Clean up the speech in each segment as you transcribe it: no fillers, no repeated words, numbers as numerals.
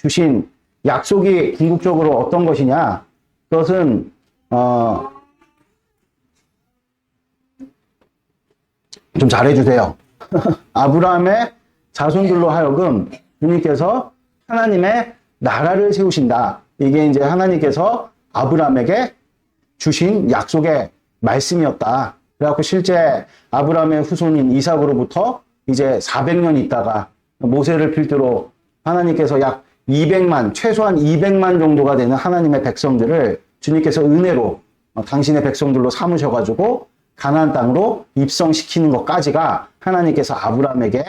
주신 약속이 궁극적으로 어떤 것이냐? 그것은 좀 잘해주세요. 아브라함의 자손들로 하여금 주님께서 하나님의 나라를 세우신다. 이게 이제 하나님께서 아브라함에게 주신 약속의 말씀이었다. 그래갖고 실제 아브라함의 후손인 이삭으로부터 이제 400년 있다가 모세를 필두로 하나님께서 약 200만, 최소한 200만 정도가 되는 하나님의 백성들을 주님께서 은혜로 당신의 백성들로 삼으셔가지고 가나안 땅으로 입성시키는 것까지가 하나님께서 아브라함에게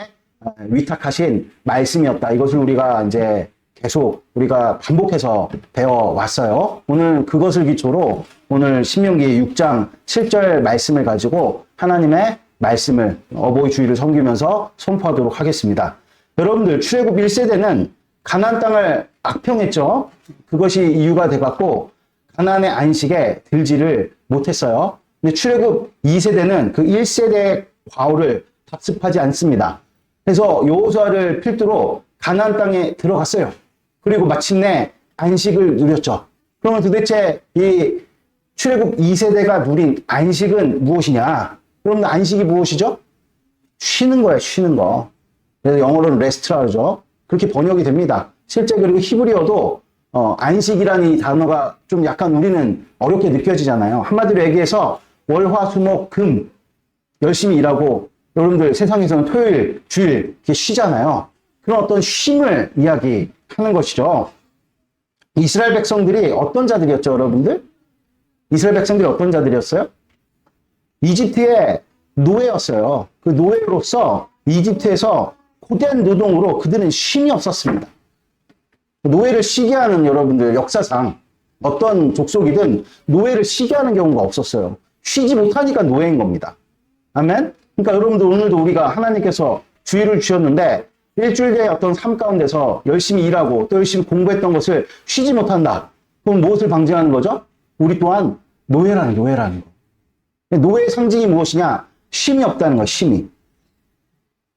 위탁하신 말씀이었다. 이것을 우리가 이제 계속 우리가 반복해서 배워왔어요. 오늘 그것을 기초로 오늘 신명기 6장 7절 말씀을 가지고 하나님의 말씀을 어버이 주일을 섬기면서 선포하도록 하겠습니다. 여러분들 출애굽 1세대는 가나안 땅을 악평했죠. 그것이 이유가 돼갖고 가나안의 안식에 들지를 못했어요. 근데 출애굽 2세대는 그 1세대의 과오를 답습하지 않습니다. 그래서 여호수아를 필두로 가나안 땅에 들어갔어요. 그리고 마침내 안식을 누렸죠. 그러면 도대체 이 출애굽 2세대가 누린 안식은 무엇이냐? 여러분 안식이 무엇이죠? 쉬는 거예요. 쉬는 거. 그래서 영어로는 레스트라 그러죠. 그렇게 번역이 됩니다. 실제 그리고 히브리어도 안식이라는 이 단어가 좀 약간 우리는 어렵게 느껴지잖아요. 한마디로 얘기해서 월, 화, 수, 목, 금 열심히 일하고 여러분들 세상에서는 토요일, 주일 이렇게 쉬잖아요. 그런 어떤 쉼을 이야기하는 것이죠. 이스라엘 백성들이 어떤 자들이었죠, 여러분들? 이스라엘 백성들이 어떤 자들이었어요? 이집트의 노예였어요. 그 노예로서 이집트에서 고된 노동으로 그들은 쉼이 없었습니다. 노예를 쉬게 하는 여러분들 역사상 어떤 족속이든 노예를 쉬게 하는 경우가 없었어요. 쉬지 못하니까 노예인 겁니다. 아멘? 그러니까 여러분들 오늘도 우리가 하나님께서 주일을 주셨는데 일주일의 어떤 삶 가운데서 열심히 일하고 또 열심히 공부했던 것을 쉬지 못한다. 그럼 무엇을 방증하는 거죠? 우리 또한 노예라는 거. 노예의 상징이 무엇이냐? 쉼이 없다는 거예요. 쉼이.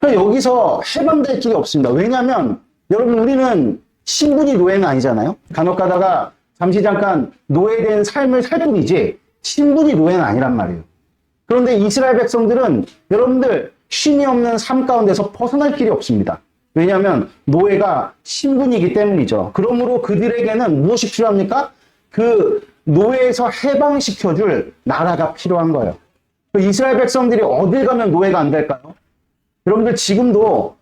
여기서 해방될 길이 없습니다. 왜냐하면 여러분 우리는 신분이 노예는 아니잖아요. 간혹 가다가 잠시 잠깐 노예된 삶을 살 뿐이지 신분이 노예는 아니란 말이에요. 그런데 이스라엘 백성들은 여러분들 쉼이 없는 삶 가운데서 벗어날 길이 없습니다. 왜냐하면 노예가 신분이기 때문이죠. 그러므로 그들에게는 무엇이 필요합니까? 그 노예에서 해방시켜줄 나라가 필요한 거예요. 이스라엘 백성들이 어딜 가면 노예가 안 될까요? 여러분들 지금도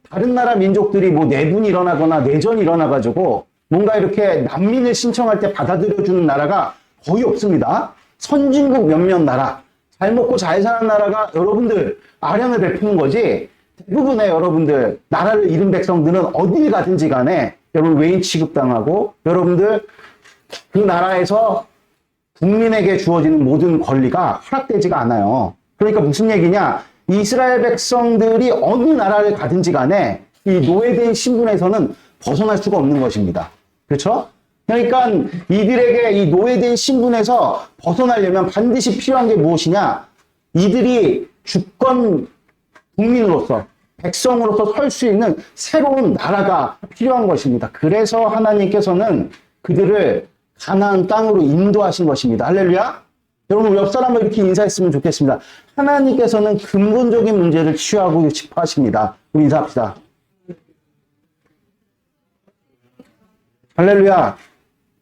다른 나라 민족들이 뭐 내분이 일어나거나 내전이 일어나가지고 뭔가 이렇게 난민을 신청할 때 받아들여주는 나라가 거의 없습니다. 선진국 몇몇 나라, 잘 먹고 잘 사는 나라가 여러분들 아량을 베푸는 거지 대부분의 여러분들 나라를 잃은 백성들은 어딜 가든지 간에 여러분 외인 취급당하고 여러분들 그 나라에서 국민에게 주어지는 모든 권리가 허락되지가 않아요. 그러니까 무슨 얘기냐? 이스라엘 백성들이 어느 나라를 가든지 간에 이 노예된 신분에서는 벗어날 수가 없는 것입니다. 그렇죠? 그러니까 이들에게 이 노예된 신분에서 벗어나려면 반드시 필요한 게 무엇이냐? 이들이 주권 국민으로서 백성으로서 설 수 있는 새로운 나라가 필요한 것입니다. 그래서 하나님께서는 그들을 가나안 땅으로 인도하신 것입니다. 할렐루야. 여러분 우리 옆 사람과 이렇게 인사했으면 좋겠습니다. 하나님께서는 근본적인 문제를 치유하고 싶어 하십니다. 우리 인사합시다. 할렐루야.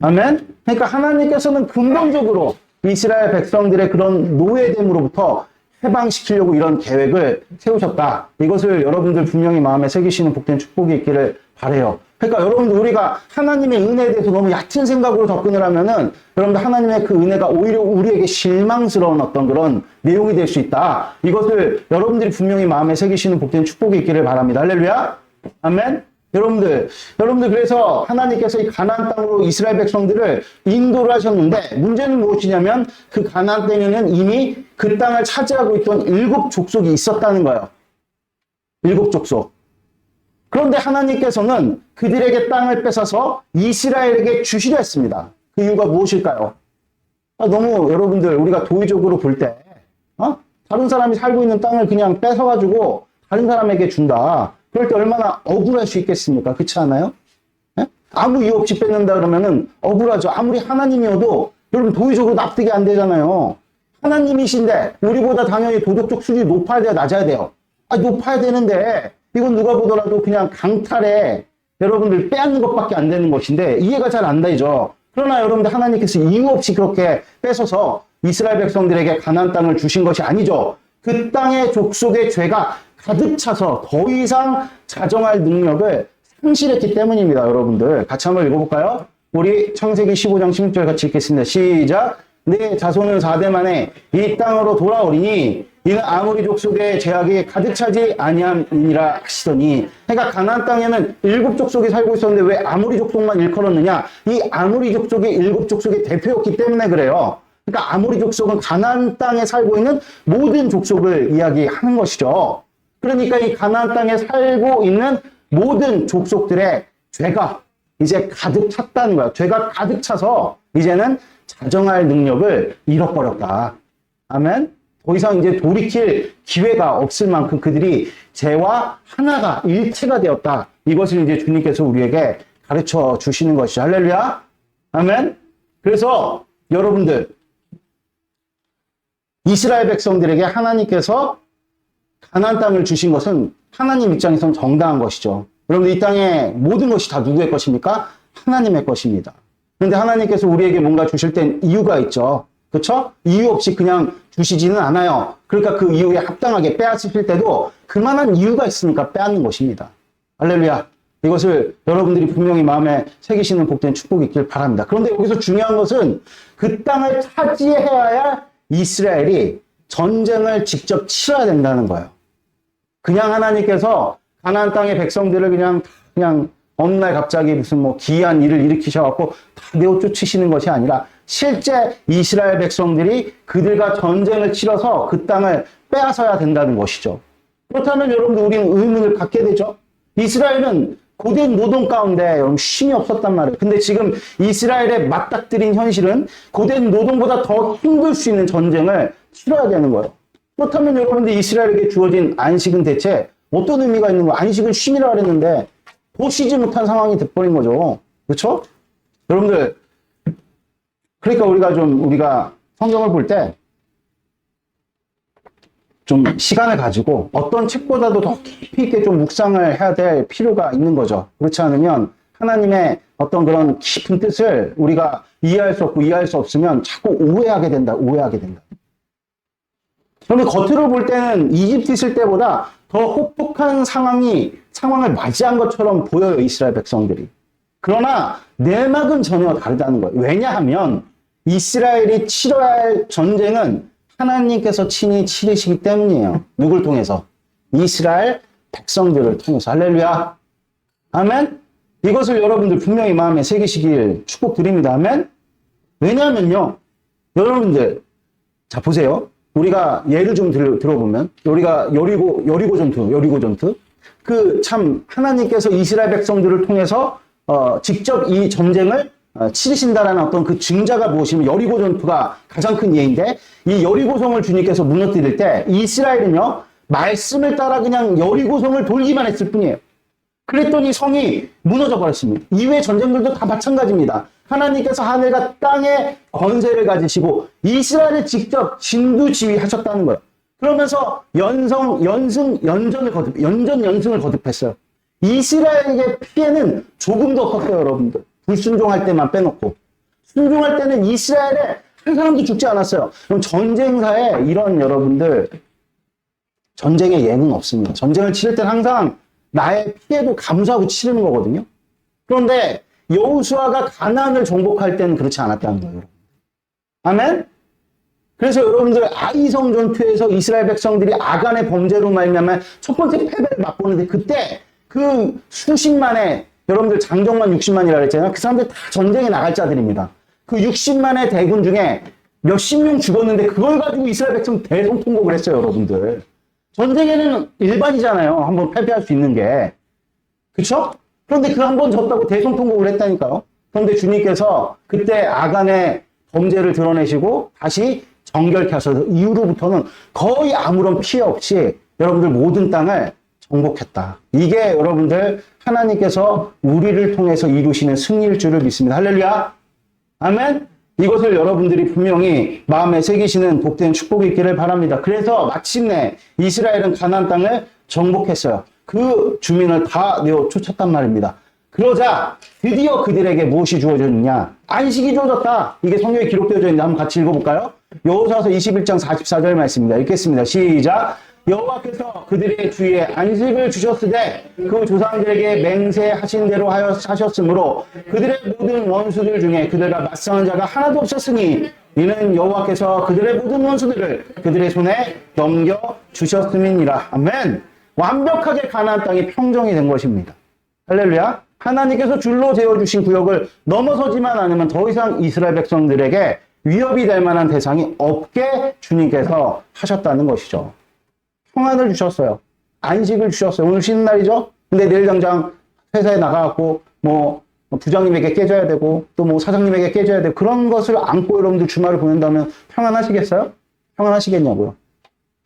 아멘. 그러니까 하나님께서는 근본적으로 이스라엘 백성들의 그런 노예됨으로부터 해방시키려고 이런 계획을 세우셨다. 이것을 여러분들 분명히 마음에 새기시는 복된 축복이 있기를 바라요. 그러니까 여러분들 우리가 하나님의 은혜에 대해서 너무 얕은 생각으로 접근을 하면은 여러분들 하나님의 그 은혜가 오히려 우리에게 실망스러운 어떤 그런 내용이 될 수 있다. 이것을 여러분들이 분명히 마음에 새기시는 복된 축복이 있기를 바랍니다. 할렐루야. 아멘. 여러분들 그래서 하나님께서 이 가나안 땅으로 이스라엘 백성들을 인도를 하셨는데 문제는 무엇이냐면 그 가나안 땅에는 이미 그 땅을 차지하고 있던 7 족속이 있었다는 거예요. 7 족속. 그런데 하나님께서는 그들에게 땅을 뺏어서 이스라엘에게 주시려 했습니다. 그 이유가 무엇일까요? 너무 여러분들 우리가 도의적으로 볼 때 다른 사람이 살고 있는 땅을 그냥 뺏어가지고 다른 사람에게 준다. 그럴 때 얼마나 억울할 수 있겠습니까? 그렇지 않아요? 아무 이유 없이 뺏는다 그러면은 억울하죠. 아무리 하나님이어도 여러분 도의적으로 납득이 안 되잖아요. 하나님이신데 우리보다 당연히 도덕적 수준이 높아야 돼요, 낮아야 돼요? 높아야 되는데 이건 누가 보더라도 그냥 강탈에 여러분들 빼앗는 것밖에 안 되는 것인데 이해가 잘 안 되죠. 그러나 여러분들 하나님께서 이유 없이 그렇게 뺏어서 이스라엘 백성들에게 가나안 땅을 주신 것이 아니죠. 그 땅의 족속의 죄가 가득 차서 더 이상 자정할 능력을 상실했기 때문입니다. 여러분들 같이 한번 읽어볼까요? 우리 창세기 15장 16절 같이 읽겠습니다. 시작! 내 자손은 4대 만에 이 땅으로 돌아오리니 이는 아모리 족속의 죄악이 가득 차지 아니함이니라 하시더니, 그러니까 가나안 땅에는 7족속이 살고 있었는데 왜 아모리 족속만 일컬었느냐? 이 아모리 족속이 7족속의 대표였기 때문에 그래요. 그러니까 아모리 족속은 가나안 땅에 살고 있는 모든 족속을 이야기하는 것이죠. 그러니까 이 가나안 땅에 살고 있는 모든 족속들의 죄가 이제 가득 찼다는 거야. 죄가 가득 차서 이제는 자정할 능력을 잃어버렸다. 아멘. 더 이상 이제 돌이킬 기회가 없을 만큼 그들이 죄와 하나가 일체가 되었다. 이것을 이제 주님께서 우리에게 가르쳐 주시는 것이죠. 할렐루야. 아멘. 그래서 여러분들 이스라엘 백성들에게 하나님께서 가나안 땅을 주신 것은 하나님 입장에서는 정당한 것이죠. 여러분들 이 땅의 모든 것이 다 누구의 것입니까? 하나님의 것입니다. 그런데 하나님께서 우리에게 뭔가 주실 땐 이유가 있죠. 그렇죠? 이유 없이 그냥 주시지는 않아요. 그러니까 그 이유에 합당하게 빼앗으실 때도 그만한 이유가 있으니까 빼앗는 것입니다. 할렐루야. 이것을 여러분들이 분명히 마음에 새기시는 복된 축복이 있길 바랍니다. 그런데 여기서 중요한 것은 그 땅을 차지해야 할 이스라엘이 전쟁을 직접 치러야 된다는 거예요. 그냥 하나님께서 가나안 땅의 백성들을 그냥 어느 날 갑자기 무슨 뭐 기이한 일을 일으키셔갖고 다 내어 쫓으시는 것이 아니라 실제 이스라엘 백성들이 그들과 전쟁을 치러서 그 땅을 빼앗아야 된다는 것이죠. 그렇다면 여러분들 우리는 의문을 갖게 되죠. 이스라엘은 고된 노동 가운데 여러분 쉼이 없었단 말이에요. 근데 지금 이스라엘에 맞닥뜨린 현실은 고된 노동보다 더 힘들 수 있는 전쟁을 치러야 되는 거예요. 그렇다면 여러분들 이스라엘에게 주어진 안식은 대체 어떤 의미가 있는 거예요? 안식은 쉼이라 그랬는데 더 쉬지 못한 상황이 돼버린 거죠. 그렇죠? 여러분들 그러니까 우리가 성경을 볼 때 좀 시간을 가지고 어떤 책보다도 더 깊이 있게 좀 묵상을 해야 될 필요가 있는 거죠. 그렇지 않으면 하나님의 어떤 그런 깊은 뜻을 우리가 이해할 수 없고 이해할 수 없으면 자꾸 오해하게 된다. 그런데 겉으로 볼 때는 이집트 있을 때보다 더 혹독한 상황을 맞이한 것처럼 보여요, 이스라엘 백성들이. 그러나 내막은 전혀 다르다는 거예요. 왜냐하면 이스라엘이 치러야 할 전쟁은 하나님께서 친히 치르시기 때문이에요. 누굴 통해서? 이스라엘 백성들을 통해서. 할렐루야. 아멘. 이것을 여러분들 분명히 마음에 새기시길 축복드립니다. 아멘. 왜냐하면요, 여러분들 자 보세요. 우리가 예를 좀 들어보면 우리가 여리고 전투 그 참 하나님께서 이스라엘 백성들을 통해서 직접 이 전쟁을 치르신다라는 어떤 그 증자가 무엇이면 여리고 전투가 가장 큰 예인데, 이 여리고성을 주님께서 무너뜨릴 때 이스라엘은요 말씀을 따라 그냥 여리고성을 돌기만 했을 뿐이에요. 그랬더니 성이 무너져 버렸습니다. 이외의 전쟁들도 다 마찬가지입니다. 하나님께서 하늘과 땅의 권세를 가지시고 이스라엘을 직접 진두지휘하셨다는 거예요. 그러면서 연전을 거듭했어요. 이스라엘에게 피해는 조금도 없었어요, 여러분들. 불순종할 때만 빼놓고. 순종할 때는 이스라엘에 한 사람도 죽지 않았어요. 그럼 전쟁사에 이런 여러분들 전쟁의 예는 없습니다. 전쟁을 치를 때는 항상 나의 피해도 감수하고 치르는 거거든요. 그런데 여호수아가 가나안을 정복할 때는 그렇지 않았다는 거예요. 아멘? 그래서 여러분들 아이성 전투에서 이스라엘 백성들이 아간의 범죄로 말미암아 첫 번째 패배를 맛보는데, 그때 그 수십만의 여러분들 장정만 60만이라고 했잖아요. 그 사람들 다 전쟁에 나갈 자들입니다. 그 60만의 대군 중에 몇십 명 죽었는데 그걸 가지고 이스라엘 백성 대성통곡을 했어요, 여러분들. 전쟁에는 일반이잖아요. 한번 패배할 수 있는 게. 그쵸? 그런데 그 한 번 졌다고 대성통곡을 했다니까요. 그런데 주님께서 그때 아간의 범죄를 드러내시고 다시 정결케 하셔서 이후로부터는 거의 아무런 피해 없이 여러분들 모든 땅을 정복했다. 이게 여러분들 하나님께서 우리를 통해서 이루시는 승리일 줄을 믿습니다. 할렐루야. 아멘. 이것을 여러분들이 분명히 마음에 새기시는 복된 축복이 있기를 바랍니다. 그래서 마침내 이스라엘은 가나안 땅을 정복했어요. 그 주민을 다 내어 쫓았단 말입니다. 그러자 드디어 그들에게 무엇이 주어졌느냐? 안식이 주어졌다. 이게 성경에 기록되어 있는데 한번 같이 읽어볼까요? 여호수아서 21장 44절 말씀입니다. 읽겠습니다. 시작. 여호와께서 그들의 주위에 안식을 주셨으되 그 조상들에게 맹세하신 대로 하셨으므로 그들의 모든 원수들 중에 그들과 맞서는 자가 하나도 없었으니 이는 여호와께서 그들의 모든 원수들을 그들의 손에 넘겨 주셨음이니라. 아멘. 완벽하게 가나안 땅이 평정이 된 것입니다. 할렐루야. 하나님께서 줄로 재어주신 구역을 넘어서지만 않으면 더 이상 이스라엘 백성들에게 위협이 될 만한 대상이 없게 주님께서 하셨다는 것이죠. 평안을 주셨어요. 안식을 주셨어요. 오늘 쉬는 날이죠? 근데 내일 당장 회사에 나가갖고 뭐 부장님에게 깨져야 되고 또 뭐 사장님에게 깨져야 되고 그런 것을 안고 여러분들 주말을 보낸다면 평안하시겠어요? 평안하시겠냐고요?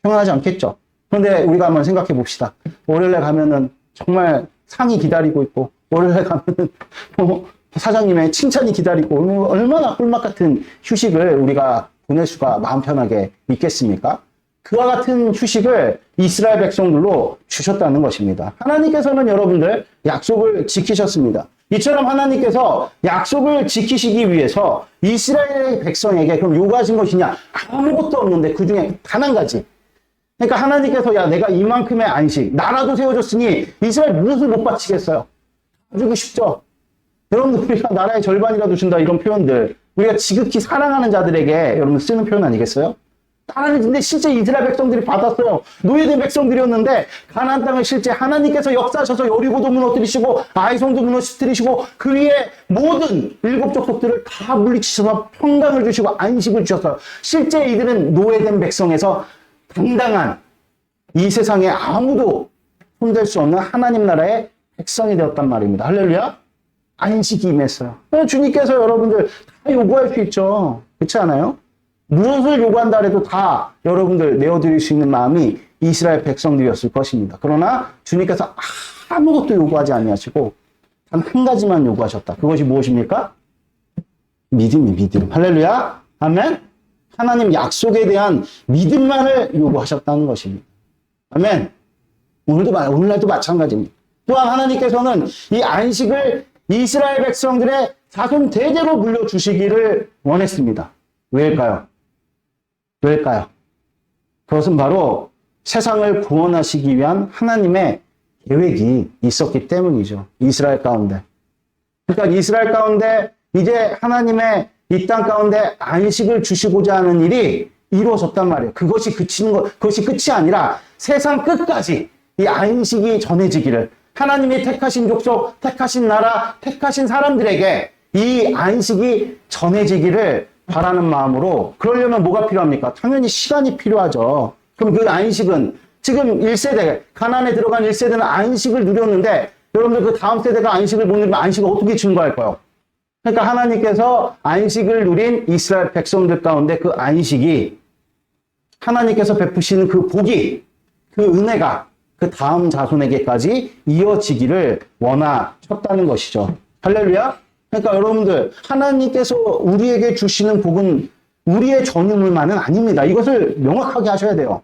평안하지 않겠죠? 그런데 우리가 한번 생각해 봅시다. 월요일에 가면은 정말 상이 기다리고 있고 월요일에 가면은 뭐 사장님의 칭찬이 기다리고 얼마나 꿀맛 같은 휴식을 우리가 보낼 수가 마음 편하게 있겠습니까? 그와 같은 휴식을 이스라엘 백성들로 주셨다는 것입니다. 하나님께서는 여러분들 약속을 지키셨습니다. 이처럼 하나님께서 약속을 지키시기 위해서 이스라엘 백성에게 그럼 요구하신 것이냐? 아무것도 없는데 그 중에 단 한 가지. 그러니까 하나님께서 야 내가 이만큼의 안식 나라도 세워줬으니 이스라엘 무엇을 못 바치겠어요? 주고 싶죠? 여러분들 우리가 나라의 절반이라도 준다 이런 표현들 우리가 지극히 사랑하는 자들에게 여러분 쓰는 표현 아니겠어요? 나라를 근데 실제 이스라엘 백성들이 받았어요. 노예된 백성들이었는데 가나안 땅을 실제 하나님께서 역사하셔서 여리고도 무너뜨리시고 아이성도 무너뜨리시고 그 위에 모든 일곱 족속들을 다 물리치셔서 평강을 주시고 안식을 주셨어요. 실제 이들은 노예된 백성에서 당당한 이 세상에 아무도 손댈 수 없는 하나님 나라의 백성이 되었단 말입니다. 할렐루야. 안식이 임했어요. 주님께서 여러분들 다 요구할 수 있죠. 그렇지 않아요? 무엇을 요구한다 해도 다 여러분들 내어드릴 수 있는 마음이 이스라엘 백성들이었을 것입니다. 그러나 주님께서 아무것도 요구하지 아니하시고 단 한 가지만 요구하셨다. 그것이 무엇입니까? 믿음. 할렐루야. 아멘. 하나님 약속에 대한 믿음만을 요구하셨다는 것입니다. 아멘. 오늘날도 마찬가지입니다. 또한 하나님께서는 이 안식을 이스라엘 백성들의 자손 대대로 물려주시기를 원했습니다. 왜일까요? 그것은 바로 세상을 구원하시기 위한 하나님의 계획이 있었기 때문이죠. 이스라엘 가운데. 그러니까 이스라엘 가운데 이제 하나님의 이 땅 가운데 안식을 주시고자 하는 일이 이루어졌단 말이에요. 그것이 끝이 아니라 세상 끝까지 이 안식이 전해지기를 하나님이 택하신 족속, 택하신 나라, 택하신 사람들에게 이 안식이 전해지기를 바라는 마음으로 그러려면 뭐가 필요합니까? 당연히 시간이 필요하죠. 그럼 그 안식은 지금 1세대, 가나안에 들어간 1세대는 안식을 누렸는데 여러분들 그 다음 세대가 안식을 못 누리면 안식을 어떻게 증거할까요? 그러니까 하나님께서 안식을 누린 이스라엘 백성들 가운데 그 안식이 하나님께서 베푸시는 그 복이, 그 은혜가 그 다음 자손에게까지 이어지기를 원하셨다는 것이죠. 할렐루야. 그러니까 여러분들 하나님께서 우리에게 주시는 복은 우리의 전유물만은 아닙니다. 이것을 명확하게 하셔야 돼요.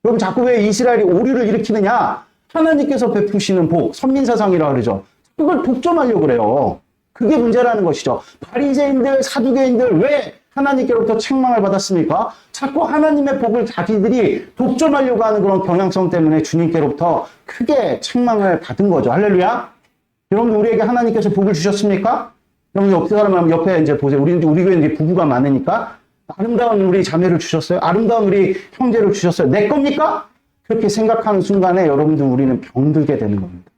여러분 자꾸 왜 이스라엘이 오류를 일으키느냐? 하나님께서 베푸시는 복, 선민사상이라고 그러죠. 그걸 독점하려고 그래요. 그게 문제라는 것이죠. 바리새인들, 사두개인들 왜 하나님께로부터 책망을 받았습니까? 자꾸 하나님의 복을 자기들이 독점하려고 하는 그런 경향성 때문에 주님께로부터 크게 책망을 받은 거죠. 할렐루야. 여러분 우리에게 하나님께서 복을 주셨습니까? 여러분 옆에 사람 옆에 이제 보세요. 우리 교회 이제 부부가 많으니까 아름다운 우리 자매를 주셨어요. 아름다운 우리 형제를 주셨어요. 내 겁니까? 그렇게 생각하는 순간에 여러분들 우리는 병들게 되는 겁니다.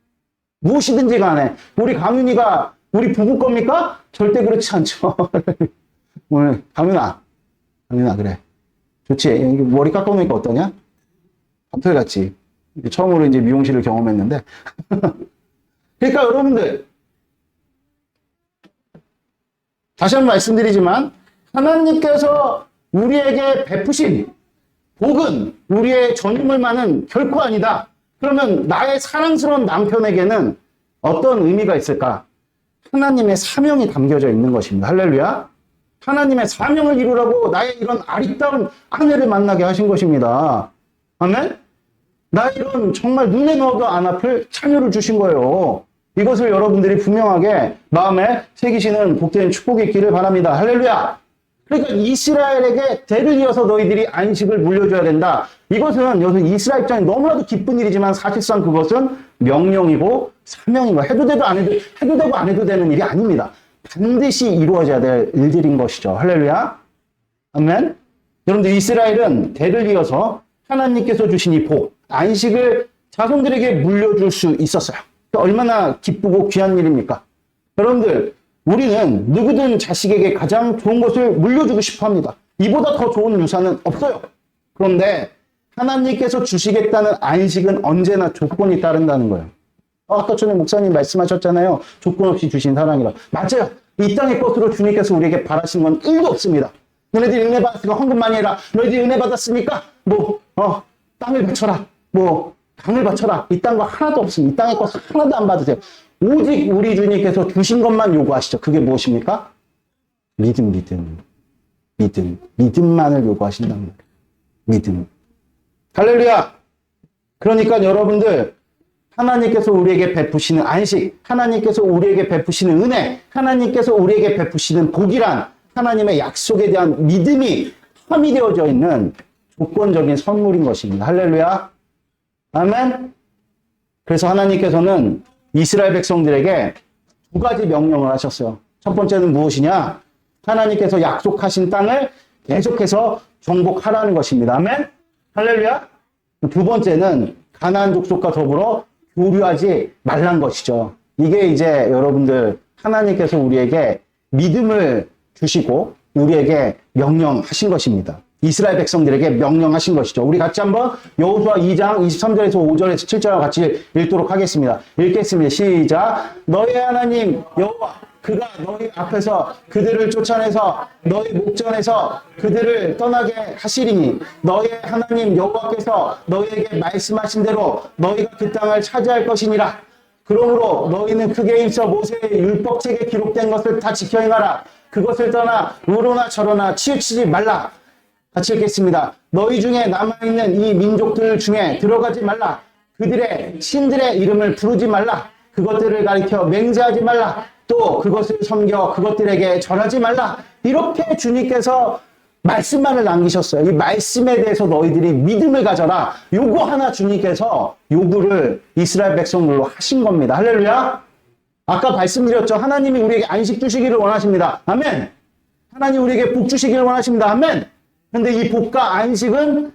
무엇이든지 간에 우리 강윤이가 우리 부부 겁니까? 절대 그렇지 않죠. 오늘 강윤아 그래. 좋지. 머리 깎아놓으니까 어떠냐? 밤새 같지. 처음으로 이제 미용실을 경험했는데. 그러니까 여러분들 다시 한번 말씀드리지만 하나님께서 우리에게 베푸신 복은 우리의 전유물만은 결코 아니다. 그러면 나의 사랑스러운 남편에게는 어떤 의미가 있을까? 하나님의 사명이 담겨져 있는 것입니다. 할렐루야. 하나님의 사명을 이루라고 나의 이런 아리따운 아내를 만나게 하신 것입니다. 아멘? 나 이런 정말 눈에 넣어도 안 아플 자녀를 주신 거예요. 이것을 여러분들이 분명하게 마음에 새기시는 복된 축복이 있기를 바랍니다. 할렐루야. 그러니까 이스라엘에게 대를 이어서 너희들이 안식을 물려줘야 된다. 이것은 여기서 이스라엘 입장에 너무나도 기쁜 일이지만 사실상 그것은 명령이고 사명이고 해도 되고 안 해도 되는 일이 아닙니다. 반드시 이루어져야 될 일들인 것이죠. 할렐루야. 아멘. 여러분들 이스라엘은 대를 이어서 하나님께서 주신 이 복, 안식을 자손들에게 물려줄 수 있었어요. 얼마나 기쁘고 귀한 일입니까? 여러분들, 우리는 누구든 자식에게 가장 좋은 것을 물려주고 싶어 합니다. 이보다 더 좋은 유산은 없어요. 그런데 하나님께서 주시겠다는 안식은 언제나 조건이 따른다는 거예요. 아까 전에 목사님 말씀하셨잖아요. 조건 없이 주신 사랑이라. 맞아요. 이 땅의 것으로 주님께서 우리에게 바라신 건 1도 없습니다. 너희들이 은혜 받았으니까 헌금 많이 해라. 너희들이 은혜 받았으니까 땅을 바쳐라. 강을 바쳐라. 이 땅과 하나도 없습니다. 이 땅의 것을 하나도 안 받으세요. 오직 우리 주님께서 주신 것만 요구하시죠. 그게 무엇입니까? 믿음만을 요구하신다는 거예요. 믿음. 할렐루야. 그러니까 여러분들, 하나님께서 우리에게 베푸시는 안식, 하나님께서 우리에게 베푸시는 은혜, 하나님께서 우리에게 베푸시는 복이란 하나님의 약속에 대한 믿음이 함의되어져 있는 조건적인 선물인 것입니다. 할렐루야. 아멘. 그래서 하나님께서는 이스라엘 백성들에게 두 가지 명령을 하셨어요. 첫 번째는 무엇이냐? 하나님께서 약속하신 땅을 계속해서 정복하라는 것입니다. 아멘. 할렐루야. 두 번째는 가나안 족속과 더불어 교류하지 말란 것이죠. 이게 이제 여러분들 하나님께서 우리에게 믿음을 주시고 우리에게 명령하신 것입니다. 이스라엘 백성들에게 명령하신 것이죠. 우리 같이 한번 여호수아 2장 23절에서 5절에서 7절과 같이 읽도록 하겠습니다. 읽겠습니다. 시작. 너희 하나님 여호와 그가 너희 앞에서 그들을 쫓아내서 너희 목전에서 그들을 떠나게 하시리니 너희의 하나님 여호와께서 너희에게 말씀하신 대로 너희가 그 땅을 차지할 것이니라. 그러므로 너희는 크게 힘써 모세의 율법책에 기록된 것을 다 지켜 행하라. 그것을 떠나 우로나 저로나 치우치지 말라. 같이 읽겠습니다. 너희 중에 남아있는 이 민족들 중에 들어가지 말라. 그들의 신들의 이름을 부르지 말라. 그것들을 가리켜 맹세하지 말라. 또 그것을 섬겨 그것들에게 절하지 말라. 이렇게 주님께서 말씀만을 남기셨어요. 이 말씀에 대해서 너희들이 믿음을 가져라. 요거 하나 주님께서 요구를 이스라엘 백성들로 하신 겁니다. 할렐루야. 아까 말씀드렸죠. 하나님이 우리에게 안식 주시기를 원하십니다. 아멘. 하나님 우리에게 복 주시기를 원하십니다. 아멘. 근데 이 복과 안식은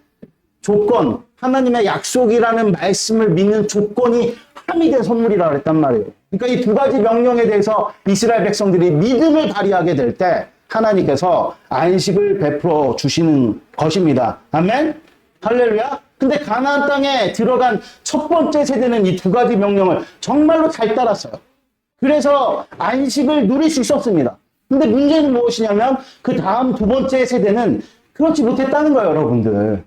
조건, 하나님의 약속이라는 말씀을 믿는 조건이 함의된 선물이라고 그랬단 말이에요. 그러니까 이 두 가지 명령에 대해서 이스라엘 백성들이 믿음을 발휘하게 될 때 하나님께서 안식을 베풀어 주시는 것입니다. 아멘? 할렐루야? 근데 가나안 땅에 들어간 첫 번째 세대는 이 두 가지 명령을 정말로 잘 따랐어요. 그래서 안식을 누릴 수 있었습니다. 근데 문제는 무엇이냐면 그 다음 두 번째 세대는 그렇지 못했다는 거예요, 여러분들.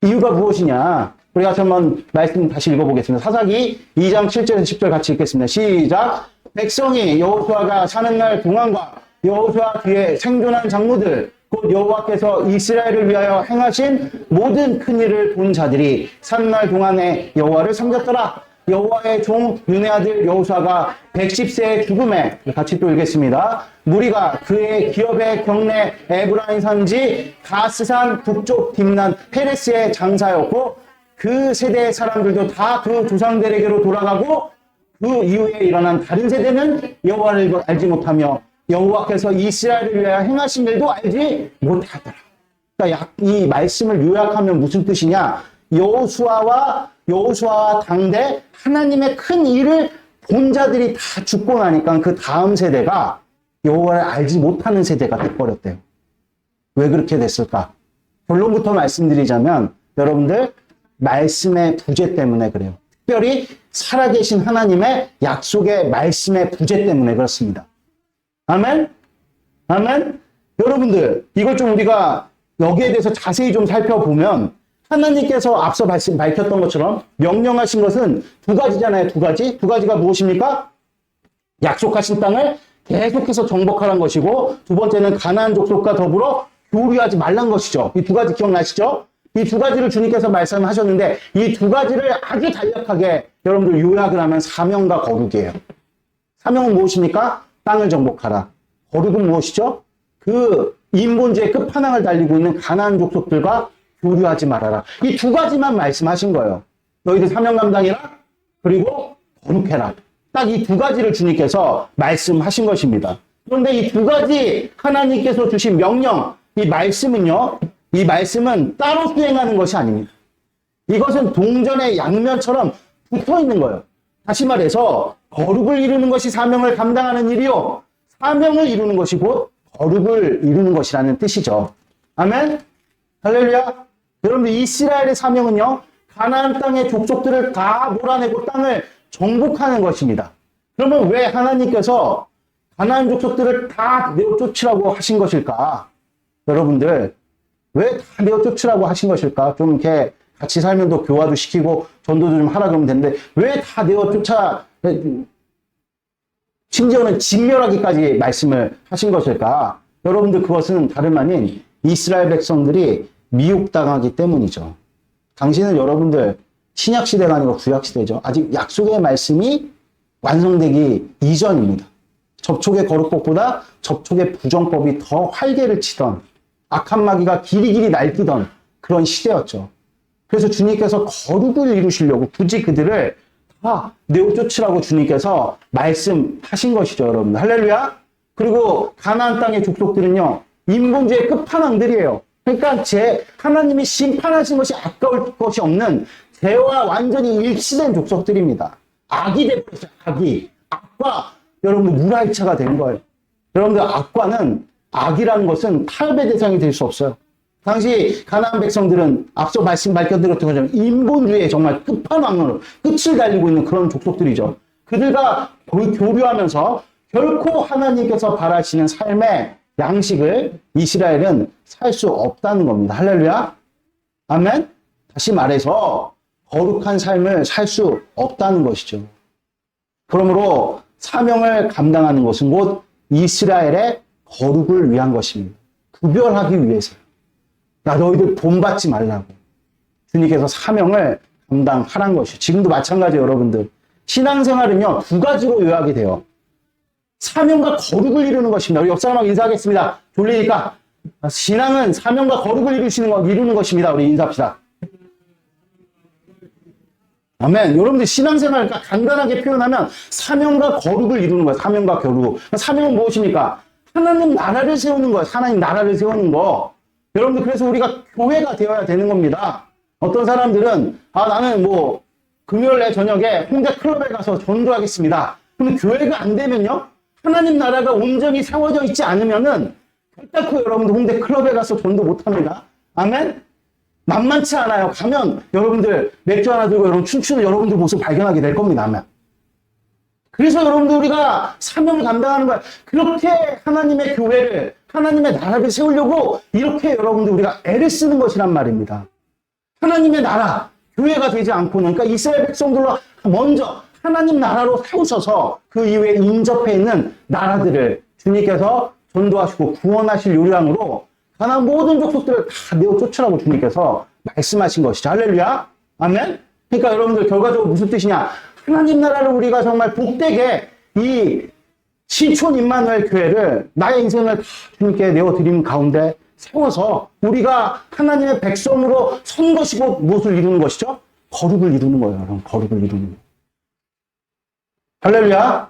이유가 무엇이냐? 우리가 한번 말씀 다시 읽어보겠습니다. 사사기 2장 7절에서 10절 같이 읽겠습니다. 시작. 백성이 여호수아가 사는 날 동안과 여호수아 뒤에 생존한 장로들 곧 여호와께서 이스라엘을 위하여 행하신 모든 큰 일을 본 자들이 사는 날 동안에 여호와를 섬겼더라. 여호와의 종 눈의 아들 여호수아가 110세의 죽음에 같이 또 읽겠습니다. 무리가 그의 기업의 경내 에브라임 산지 가스산 북쪽 딥난 페레스의 장사였고 그 세대의 사람들도 다 그 조상들에게로 돌아가고 그 이후에 일어난 다른 세대는 여호와를 알지 못하며 여호와께서 이스라엘을 위하여 행하신 일도 알지 못하더라. 그러니까 이 말씀을 요약하면 무슨 뜻이냐? 여호수아와 당대 하나님의 큰 일을 본 자들이 다 죽고 나니까 그 다음 세대가 여호와를 알지 못하는 세대가 돼버렸대요. 왜 그렇게 됐을까? 결론부터 말씀드리자면 여러분들 말씀의 부재 때문에 그래요. 특별히 살아계신 하나님의 약속의 말씀의 부재 때문에 그렇습니다. 아멘? 아멘? 여러분들 이걸 좀 우리가 여기에 대해서 자세히 좀 살펴보면 하나님께서 앞서 밝혔던 것처럼 명령하신 것은 두 가지잖아요. 두 가지. 두 가지가 무엇입니까? 약속하신 땅을 계속해서 정복하라는 것이고, 두 번째는 가나안 족속과 더불어 교류하지 말란 것이죠. 이 두 가지 기억나시죠? 이 두 가지를 주님께서 말씀하셨는데, 이 두 가지를 아주 간략하게 여러분들 요약을 하면 사명과 거룩이에요. 사명은 무엇입니까? 땅을 정복하라. 거룩은 무엇이죠? 그 인본주의 끝판왕을 달리고 있는 가나안 족속들과 교류하지 말아라. 이 두 가지만 말씀하신 거예요. 너희들 사명 감당해라. 그리고 거룩해라. 딱 이 두 가지를 주님께서 말씀하신 것입니다. 그런데 이 두 가지 하나님께서 주신 명령, 이 말씀은요, 이 말씀은 따로 수행하는 것이 아닙니다. 이것은 동전의 양면처럼 붙어 있는 거예요. 다시 말해서 거룩을 이루는 것이 사명을 감당하는 일이요, 사명을 이루는 것이 곧 거룩을 이루는 것이라는 뜻이죠. 아멘? 할렐루야. 여러분들, 이스라엘의 사명은요, 가나안 땅의 족속들을 다 몰아내고 땅을 정복하는 것입니다. 그러면 왜 하나님께서 가나안 족속들을 다 내어 쫓으라고 하신 것일까? 여러분들, 왜 다 내어 쫓으라고 하신 것일까? 좀 이렇게 같이 살면 또 교화도 시키고 전도도 좀 하라 그러면 되는데, 왜 다 내어 쫓아, 심지어는 진멸하기까지 말씀을 하신 것일까? 여러분들, 그것은 다름 아닌 이스라엘 백성들이 미혹당하기 때문이죠. 당신은 여러분들 신약시대가 아니고 구약시대죠. 아직 약속의 말씀이 완성되기 이전입니다. 접촉의 거룩법보다 접촉의 부정법이 더 활개를 치던, 악한 마귀가 길이길이 날뛰던 그런 시대였죠. 그래서 주님께서 거룩을 이루시려고 굳이 그들을 다 내어 쫓으라고 주님께서 말씀하신 것이죠, 여러분. 할렐루야. 그리고 가나안 땅의 족속들은요, 인본주의 끝판왕들이에요. 그러니까 하나님이 심판하신 것이 아까울 것이 없는 죄와 완전히 일치된 족속들입니다. 악이 되버렸어요. 악이. 악과 여러분들 무라일차가 된 거예요. 여러분들, 악과는, 악이라는 것은 타협의 대상이 될 수 없어요. 당시 가나안 백성들은 앞서 밝혀드렸던 것처럼 인본주의의 정말 끝판왕으로 끝을 달리고 있는 그런 족속들이죠. 그들과 교류하면서 결코 하나님께서 바라시는 삶의 양식을 이스라엘은 살 수 없다는 겁니다. 할렐루야. 아멘. 다시 말해서 거룩한 삶을 살 수 없다는 것이죠. 그러므로 사명을 감당하는 것은 곧 이스라엘의 거룩을 위한 것입니다. 구별하기 위해서요. 야, 너희들 본받지 말라고 주님께서 사명을 감당하라는 것이죠. 지금도 마찬가지예요, 여러분들. 신앙생활은요, 두 가지로 요약이 돼요. 사명과 거룩을 이루는 것입니다. 우리 옆 사람하고 인사하겠습니다. 졸리니까. 신앙은 사명과 거룩을 이루는 것입니다. 우리 인사합시다. 아멘. 여러분들, 신앙생활 간단하게 표현하면 사명과 거룩을 이루는 거예요. 사명과 거룩. 사명은 무엇입니까? 하나님 나라를 세우는 거예요. 하나님 나라를 세우는 거. 여러분들, 그래서 우리가 교회가 되어야 되는 겁니다. 어떤 사람들은 나는 금요일에 저녁에 홍대 클럽에 가서 전도하겠습니다. 그럼 교회가 안 되면요, 하나님 나라가 온전히 세워져 있지 않으면은 결단코 여러분들 홍대 클럽에 가서 전도 못합니다. 아멘. 만만치 않아요. 가면 여러분들 맥주 하나 들고 여러분 춤추는 여러분들 모습 발견하게 될 겁니다. 아멘. 그래서 여러분들, 우리가 사명을 감당하는 거야. 그렇게 하나님의 교회를, 하나님의 나라를 세우려고 이렇게 여러분들 우리가 애를 쓰는 것이란 말입니다. 하나님의 나라, 교회가 되지 않고는, 그러니까 이스라엘 백성들로 먼저 하나님 나라로 세우셔서 그 이후에 인접해 있는 나라들을 주님께서 전도하시고 구원하실 요량으로 가나안 모든 족속들을 다 내어 쫓으라고 주님께서 말씀하신 것이죠. 할렐루야. 아멘. 그러니까 여러분들, 결과적으로 무슨 뜻이냐? 하나님 나라를 우리가 정말 복되게, 이 신촌 임마누엘 교회를 나의 인생을 다 주님께 내어드리는 가운데 세워서 우리가 하나님의 백성으로 선 것이고 무엇을 이루는 것이죠? 거룩을 이루는 거예요. 여러분, 거룩을 이루는 거예요. 할렐루야.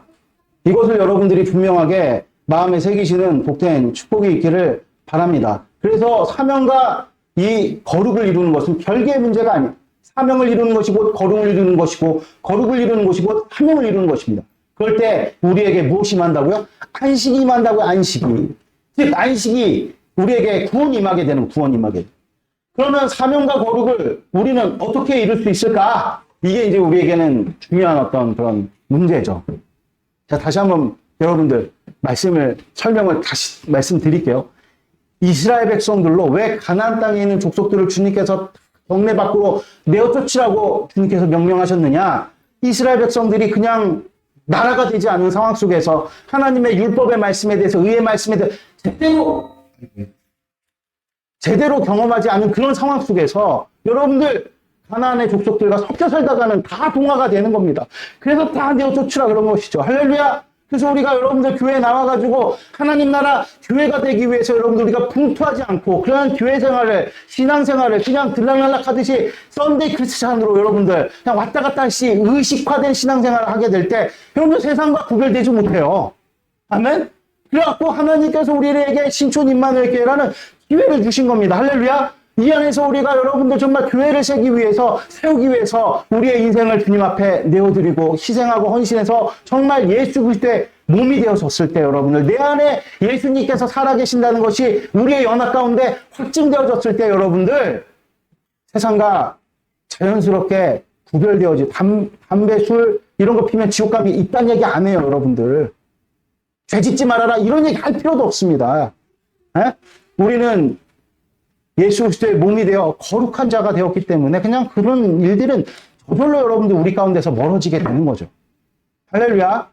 이것을 여러분들이 분명하게 마음에 새기시는 복된 축복이 있기를 바랍니다. 그래서 사명과 이 거룩을 이루는 것은 별개의 문제가 아니에요. 사명을 이루는 것이 곧 거룩을 이루는 것이고, 거룩을 이루는 것이 곧 사명을 이루는 것입니다. 그럴 때 우리에게 무엇이 임한다고요? 안식이 임한다고요. 안식이. 즉, 안식이 우리에게 구원이 임하게 되는, 구원이 임하게 되는. 그러면 사명과 거룩을 우리는 어떻게 이룰 수 있을까? 이게 이제 우리에게는 중요한 어떤 그런 문제죠. 자, 다시 한번 여러분들 설명을 다시 말씀드릴게요. 이스라엘 백성들로 왜 가나안 땅에 있는 족속들을 주님께서 경내 밖으로 내어 쫓으라고 주님께서 명령하셨느냐? 이스라엘 백성들이 그냥 나라가 되지 않은 상황 속에서 하나님의 율법의 말씀에 대해서 의의 말씀에 대해서 제대로 경험하지 않은 그런 상황 속에서 여러분들 가나안의 족속들과 섞여 살다가는 다 동화가 되는 겁니다. 그래서 다 내어 쫓으라 그런 것이죠. 할렐루야. 그래서 우리가 여러분들 교회에 나와가지고 하나님 나라 교회가 되기 위해서 여러분들 우리가 분투하지 않고 그러한 교회 생활을 신앙생활을 그냥 들락날락 하듯이 썬데이 크리스찬으로 여러분들 그냥 왔다 갔다 하시 의식화된 신앙생활을 하게 될 때 여러분들 세상과 구별되지 못해요. 아멘? 그래갖고 하나님께서 우리에게 신촌 임마누엘 교회라는 기회를 주신 겁니다. 할렐루야. 이 안에서 우리가 여러분들 정말 교회를 세우기 위해서 우리의 인생을 주님 앞에 내어드리고 희생하고 헌신해서 정말 예수 그리스도의 몸이 되어졌을 때 여러분들 내 안에 예수님께서 살아계신다는 것이 우리의 연합 가운데 확증되어졌을 때 여러분들 세상과 자연스럽게 구별되어지 담배, 술 이런 거 피면 지옥 가면 있다는 얘기 안 해요. 여러분들 죄 짓지 말아라 이런 얘기 할 필요도 없습니다. 에? 우리는 예수 그리스도의 몸이 되어 거룩한 자가 되었기 때문에 그냥 그런 일들은 저절로 여러분들 우리 가운데서 멀어지게 되는 거죠. 할렐루야.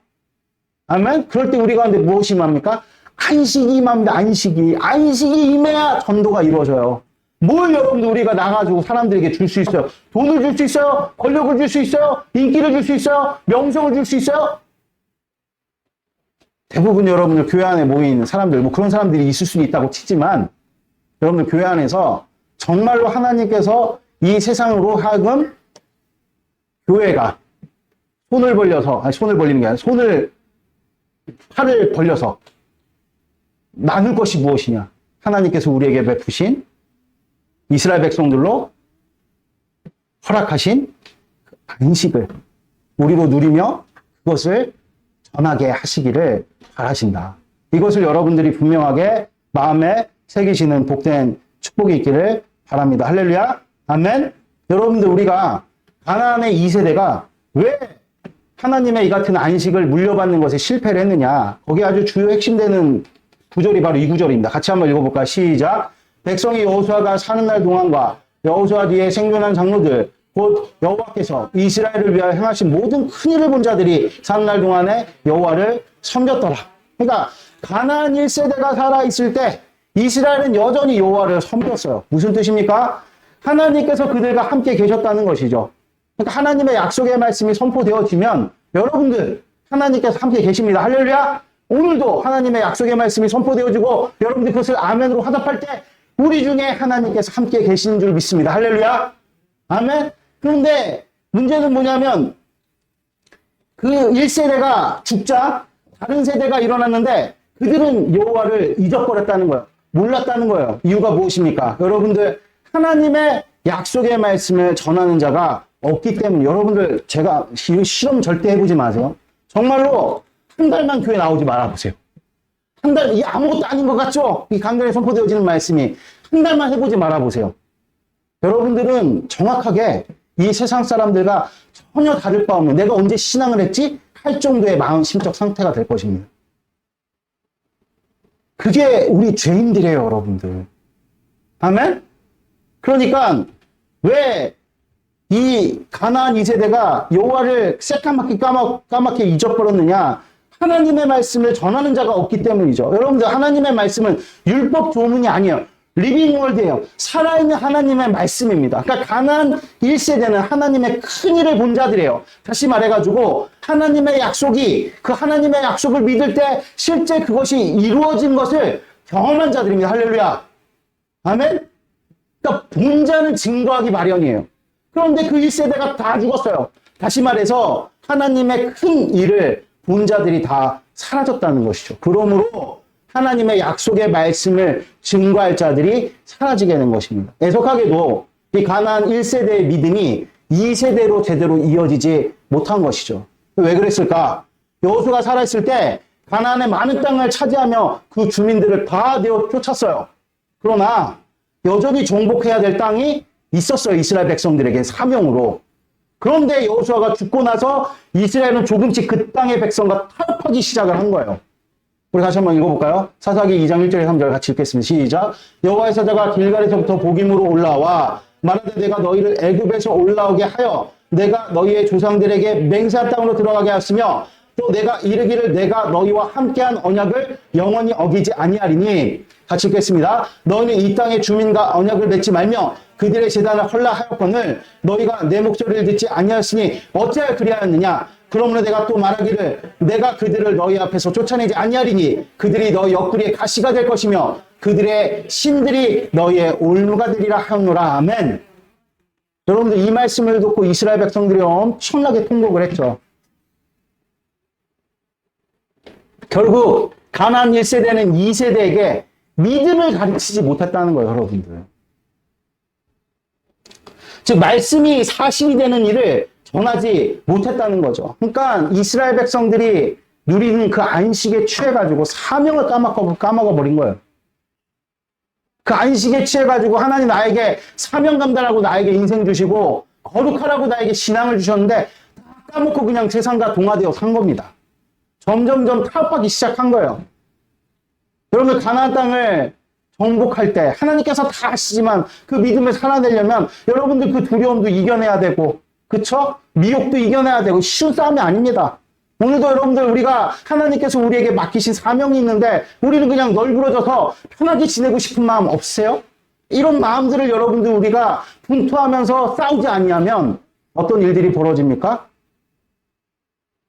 아멘. 그럴 때 우리 가운데 무엇이 임합니까? 안식이 임합니다. 안식이 임해야 전도가 이루어져요. 뭘 여러분들 우리가 나가지고 사람들에게 줄 수 있어요? 돈을 줄 수 있어요? 권력을 줄 수 있어요? 인기를 줄 수 있어요? 명성을 줄 수 있어요? 대부분 여러분들 교회 안에 모이는 사람들 뭐 그런 사람들이 있을 수는 있다고 치지만 여러분들 교회 안에서 정말로 하나님께서 이 세상으로 하여금 교회가 손을 벌려서 손을 벌리는 게 아니라 팔을 벌려서 나눌 것이 무엇이냐? 하나님께서 우리에게 베푸신 이스라엘 백성들로 허락하신 그 안식을 우리로 누리며 그것을 전하게 하시기를 바라신다. 이것을 여러분들이 분명하게 마음에 새기시는 복된 축복이 있기를 바랍니다. 할렐루야. 아멘. 여러분들 우리가 가나안의 2세대가 왜 하나님의 이 같은 안식을 물려받는 것에 실패를 했느냐. 거기 아주 주요 핵심되는 구절이 바로 이 구절입니다. 같이 한번 읽어볼까요? 시작. 백성이 여호수아가 사는 날 동안과 여호수아 뒤에 생존한 장로들 곧 여호와께서 이스라엘을 위하여 행하신 모든 큰 일을 본 자들이 사는 날 동안에 여호와를 섬겼더라. 그러니까 가나안 1세대가 살아있을 때 이스라엘은 여전히 여호와를 섬겼어요. 무슨 뜻입니까? 하나님께서 그들과 함께 계셨다는 것이죠. 그러니까 하나님의 약속의 말씀이 선포되어지면 여러분들 하나님께서 함께 계십니다. 할렐루야. 오늘도 하나님의 약속의 말씀이 선포되어지고 여러분들 그것을 아멘으로 화답할 때 우리 중에 하나님께서 함께 계시는 줄 믿습니다. 할렐루야. 아멘. 그런데 문제는 뭐냐면 그 1세대가 죽자 다른 세대가 일어났는데 그들은 여호와를 잊어버렸다는 거예요. 몰랐다는 거예요. 이유가 무엇입니까? 여러분들 하나님의 약속의 말씀을 전하는 자가 없기 때문에 여러분들 제가 실험 절대 해보지 마세요. 정말로 한 달만 교회 나오지 말아보세요. 한 달, 이 아무것도 아닌 것 같죠? 이 강단에 선포되어지는 말씀이 한 달만 해보지 말아보세요. 여러분들은 정확하게 이 세상 사람들과 전혀 다를 바 없는 내가 언제 신앙을 했지? 할 정도의 마음 심적 상태가 될 것입니다. 그게 우리 죄인들이에요, 여러분들. 아멘? 그러니까 왜 이 가나안 2세대가 여호와를 새까맣게 까맣게 잊어버렸느냐? 하나님의 말씀을 전하는 자가 없기 때문이죠. 여러분들 하나님의 말씀은 율법 조문이 아니에요. 리빙 월드예요. 살아있는 하나님의 말씀입니다. 그러니까 가나안 1세대는 하나님의 큰 일을 본 자들이에요. 다시 말해가지고 하나님의 약속이 그 하나님의 약속을 믿을 때 실제 그것이 이루어진 것을 경험한 자들입니다. 할렐루야. 아멘? 그러니까 본 자는 증거하기 마련이에요. 그런데 그 1세대가 다 죽었어요. 다시 말해서 하나님의 큰 일을 본 자들이 다 사라졌다는 것이죠. 그러므로 하나님의 약속의 말씀을 증거할 자들이 사라지게 된 것입니다. 애석하게도 이 가나안 1세대의 믿음이 2세대로 제대로 이어지지 못한 것이죠. 왜 그랬을까? 여호수아가 살아있을 때 가나안의 많은 땅을 차지하며 그 주민들을 다 내어 쫓았어요. 그러나 여전히 정복해야 될 땅이 있었어요. 이스라엘 백성들에게 사명으로. 그런데 여호수아가 죽고 나서 이스라엘은 조금씩 그 땅의 백성과 타협하기 시작을 한 거예요. 우리 다시 한번 읽어볼까요? 사사기 2장 1절에 3절 같이 읽겠습니다. 시작. 여호와의 사자가 길갈에서부터 복임으로 올라와 말하되 내가 너희를 애굽에서 올라오게 하여 내가 너희의 조상들에게 맹세한 땅으로 들어가게 하였으며 또 내가 이르기를 내가 너희와 함께한 언약을 영원히 어기지 아니하리니. 같이 읽겠습니다. 너희는 이 땅의 주민과 언약을 맺지 말며 그들의 제단을 헐라하였거늘 너희가 내 목소리를 듣지 아니하였으니 어찌하여 그리하였느냐. 그러므로 내가 또 말하기를 내가 그들을 너희 앞에서 쫓아내지 아니하리니 그들이 너희 옆구리에 가시가 될 것이며 그들의 신들이 너희의 올무가 되리라 하였노라. 아멘. 여러분들 이 말씀을 듣고 이스라엘 백성들이 엄청나게 통곡을 했죠. 결국 가나안 1세대는 2세대에게 믿음을 가르치지 못했다는 거예요, 여러분들. 즉 말씀이 사실이 되는 일을 전하지 못했다는 거죠. 그러니까 이스라엘 백성들이 누리는 그 안식에 취해가지고 사명을 까먹어버린 거예요. 그 안식에 취해가지고 하나님 나에게 사명 감당하고 나에게 인생 주시고 거룩하라고 나에게 신앙을 주셨는데 다 까먹고 그냥 세상과 동화되어 산 겁니다. 점점점 타협하기 시작한 거예요. 여러분 가나안 땅을 정복할 때 하나님께서 다 하시지만 그 믿음을 살아내려면 여러분들 그 두려움도 이겨내야 되고 그쵸? 미혹도 이겨내야 되고 쉬운 싸움이 아닙니다. 오늘도 여러분들 우리가 하나님께서 우리에게 맡기신 사명이 있는데 우리는 그냥 널브러져서 편하게 지내고 싶은 마음 없으세요? 이런 마음들을 여러분들 우리가 분투하면서 싸우지 아니하면 어떤 일들이 벌어집니까?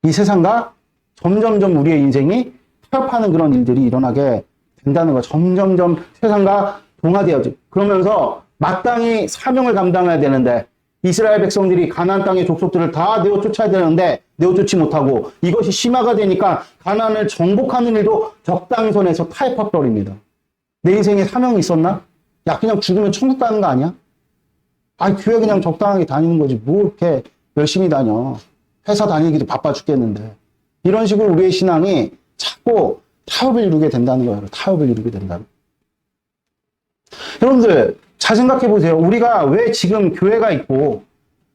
이 세상과 점점점 우리의 인생이 타협하는 그런 일들이 일어나게 된다는 거. 점점점 세상과 동화되어지. 그러면서 마땅히 사명을 감당해야 되는데 이스라엘 백성들이 가나안 땅의 족속들을 다 내어 쫓아야 되는데 내어 쫓지 못하고 이것이 심화가 되니까 가나안을 정복하는 일도 적당히 손에서 타협해버립니다. 내 인생에 사명이 있었나? 야 그냥 죽으면 천국 가는 거 아니야? 아니 교회 그냥 적당하게 다니는 거지 뭐 이렇게 열심히 다녀. 회사 다니기도 바빠 죽겠는데. 이런 식으로 우리의 신앙이 자꾸 타협을 이루게 된다는 거예요. 타협을 이루게 된다는. 여러분들 잘 생각해 보세요. 우리가 왜 지금 교회가 있고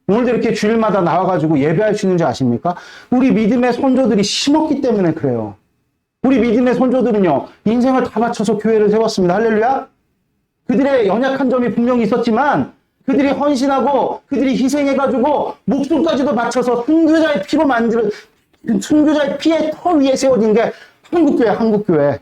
오늘도 이렇게 주일마다 나와가지고 예배할 수 있는지 아십니까? 우리 믿음의 선조들이 심었기 때문에 그래요. 우리 믿음의 선조들은요. 인생을 다 바쳐서 교회를 세웠습니다. 할렐루야. 그들의 연약한 점이 분명히 있었지만 그들이 헌신하고 그들이 희생해가지고 목숨까지도 바쳐서 순교자의 피로 만든 순교자의 피의 터 위에 세워진 게 한국교회, 한국교회.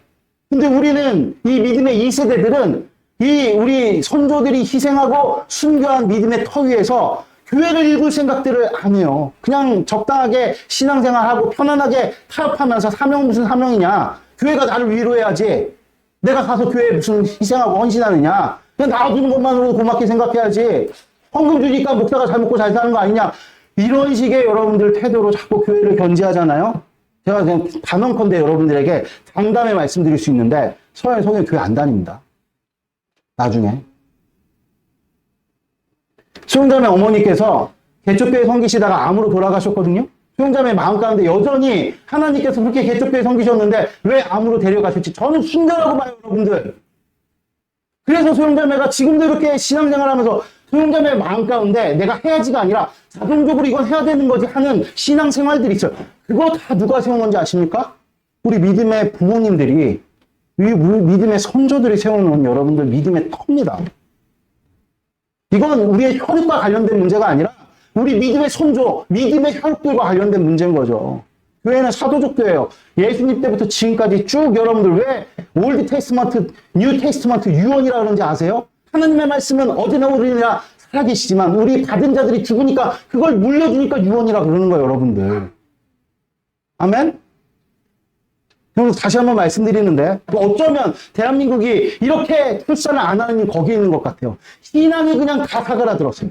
근데 우리는 이 믿음의 2세대들은 이 우리 선조들이 희생하고 순교한 믿음의 터 위에서 교회를 읽을 생각들을 안 해요. 그냥 적당하게 신앙생활하고 편안하게 타협하면서 사명 무슨 사명이냐. 교회가 나를 위로해야지. 내가 가서 교회에 무슨 희생하고 헌신하느냐. 그냥 나와주는 것만으로도 고맙게 생각해야지. 헌금 주니까 목사가 잘 먹고 잘 사는 거 아니냐. 이런 식의 여러분들 태도로 자꾸 교회를 견지하잖아요. 제가 그냥 단언컨대 여러분들에게 장담해 말씀드릴 수 있는데 서현 성현 교회 안 다닙니다. 나중에. 수영자매 어머니께서 개척교회 섬기시다가 암으로 돌아가셨거든요. 수영자매 마음 가운데 여전히 하나님께서 그렇게 개척교회 섬기셨는데 왜 암으로 데려가실지 저는 순결하고 봐요, 여러분들. 그래서 수영자매가 지금도 이렇게 신앙생활하면서 수영자매 마음 가운데 내가 해야지가 아니라 자동적으로 이건 해야 되는 거지 하는 신앙생활들이 있어요. 그거 다 누가 세운 건지 아십니까? 우리 믿음의 부모님들이, 우리 믿음의 선조들이 세워놓은 여러분들 믿음의 터입니다. 이건 우리의 혈육과 관련된 문제가 아니라 우리 믿음의 선조, 믿음의 혈육들과 관련된 문제인 거죠. 교회는 사도적 교회예요. 예수님 때부터 지금까지 쭉 여러분들 왜 올드 테스트먼트, 뉴 테스트먼트 유언이라 그런지 아세요? 하나님의 말씀은 어디나 오르니라 살아계시지만 우리 받은 자들이 죽으니까 그걸 물려주니까 유언이라 그러는 거예요, 여러분들. 아멘? 그래서 다시 한번 말씀드리는데 어쩌면 대한민국이 이렇게 출산을 안 하는 거기에 있는 것 같아요. 신앙이 그냥 다 사그라들었어요.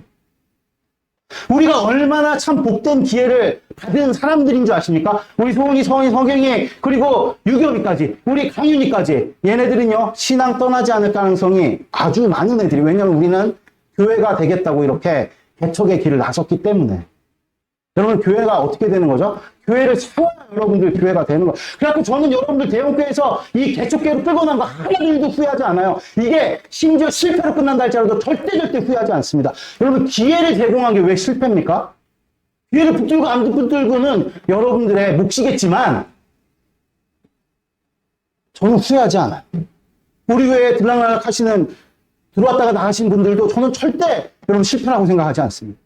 우리가 얼마나 참 복된 기회를 받은 사람들인 줄 아십니까? 우리 소은이, 서은이, 서경이, 그리고 유겸이까지, 우리 강윤이까지. 얘네들은요, 신앙 떠나지 않을 가능성이 아주 많은 애들이. 왜냐면 우리는 교회가 되겠다고 이렇게 개척의 길을 나섰기 때문에. 여러분, 교회가 어떻게 되는 거죠? 교회를 세워야 여러분들 교회가 되는 거예요. 그래갖고 저는 여러분들 대형교회에서 이 개척교회로 끌고 난 거 하나도 후회하지 않아요. 이게 심지어 실패로 끝난다 할지라도 절대 후회하지 않습니다. 여러분, 기회를 제공한 게 왜 실패입니까? 기회를 붙들고 안 붙들고는 여러분들의 몫이겠지만 저는 후회하지 않아요. 우리 교회에 들락날락 하시는 들어왔다가 나가신 분들도 저는 절대 여러분 실패라고 생각하지 않습니다.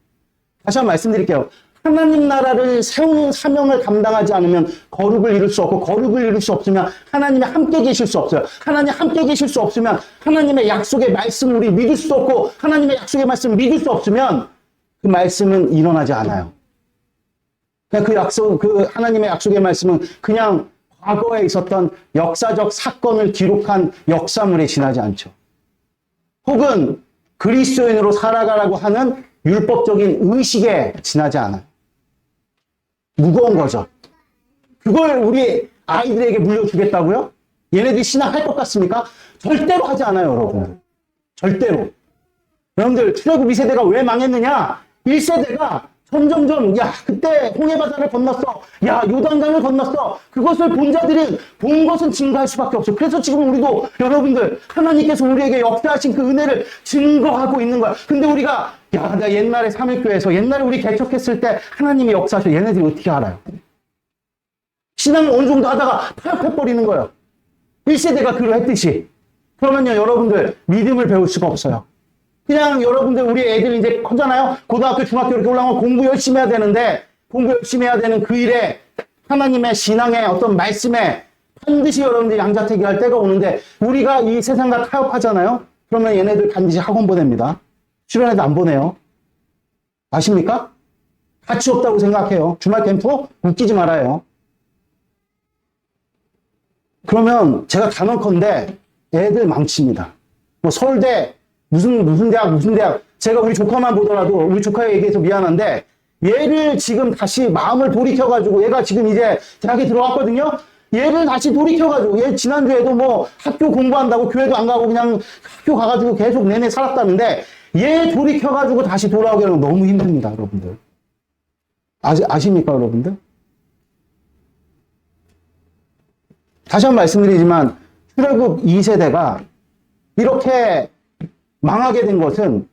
다시 한번 말씀드릴게요. 하나님 나라를 세우는 사명을 감당하지 않으면 거룩을 이룰 수 없고, 거룩을 이룰 수 없으면 하나님이 함께 계실 수 없어요. 하나님 함께 계실 수 없으면 하나님의 약속의 말씀을 우리 믿을 수 없고, 하나님의 약속의 말씀을 믿을 수 없으면 그 말씀은 일어나지 않아요. 그냥 그 하나님의 약속의 말씀은 그냥 과거에 있었던 역사적 사건을 기록한 역사물에 지나지 않죠. 혹은 그리스도인으로 살아가라고 하는 율법적인 의식에 지나지 않아요. 무거운 거죠. 그걸 우리 아이들에게 물려주겠다고요? 얘네들이 신앙할 것 같습니까? 절대로 하지 않아요, 여러분. 절대로. 여러분들, 출애굽 2세대가 왜 망했느냐? 1세대가 점점점, 야, 그때 홍해바다를 건넜어. 야, 요단강을 건넜어. 그것을 본 자들은 본 것은 증거할 수밖에 없어요. 그래서 지금 우리도 여러분들, 하나님께서 우리에게 역사하신 그 은혜를 증거하고 있는 거야. 근데 우리가, 야, 나 옛날에 삼일교회에서 옛날에 우리 개척했을 때 하나님이 역사하셔. 얘네들이 어떻게 알아요? 신앙을 어느 정도 하다가 파악해버리는 거예요. 1세대가 그러했듯이. 그러면요, 여러분들, 믿음을 배울 수가 없어요. 그냥 여러분들, 우리 애들이 이제 커잖아요? 고등학교, 중학교 이렇게 올라가면 공부 열심히 해야 되는데, 공부 열심히 해야 되는 그 일에 하나님의 신앙의 어떤 말씀에 반드시 여러분들이 양자택일 할 때가 오는데, 우리가 이 세상과 타협하잖아요? 그러면 얘네들 반드시 학원 보냅니다. 주변 애들 안 보내요. 아십니까? 가치 없다고 생각해요. 주말 캠프? 웃기지 말아요. 그러면 제가 단언컨대 애들 망칩니다. 뭐 서울대, 무슨 대학. 제가 우리 조카만 보더라도, 우리 조카에 얘기해서 미안한데, 얘를 지금 다시 마음을 돌이켜가지고, 얘가 지금 이제 대학에 들어왔거든요? 얘를 다시 돌이켜가지고, 얘 지난주에도 뭐 학교 공부한다고 교회도 안 가고 그냥 학교 가가지고 계속 내내 살았다는데, 얘 돌이켜가지고 다시 돌아오게 하면 너무 힘듭니다, 여러분들. 아십니까, 여러분들? 다시 한번 말씀드리지만, 출애굽 2세대가 이렇게 망하게 된 것은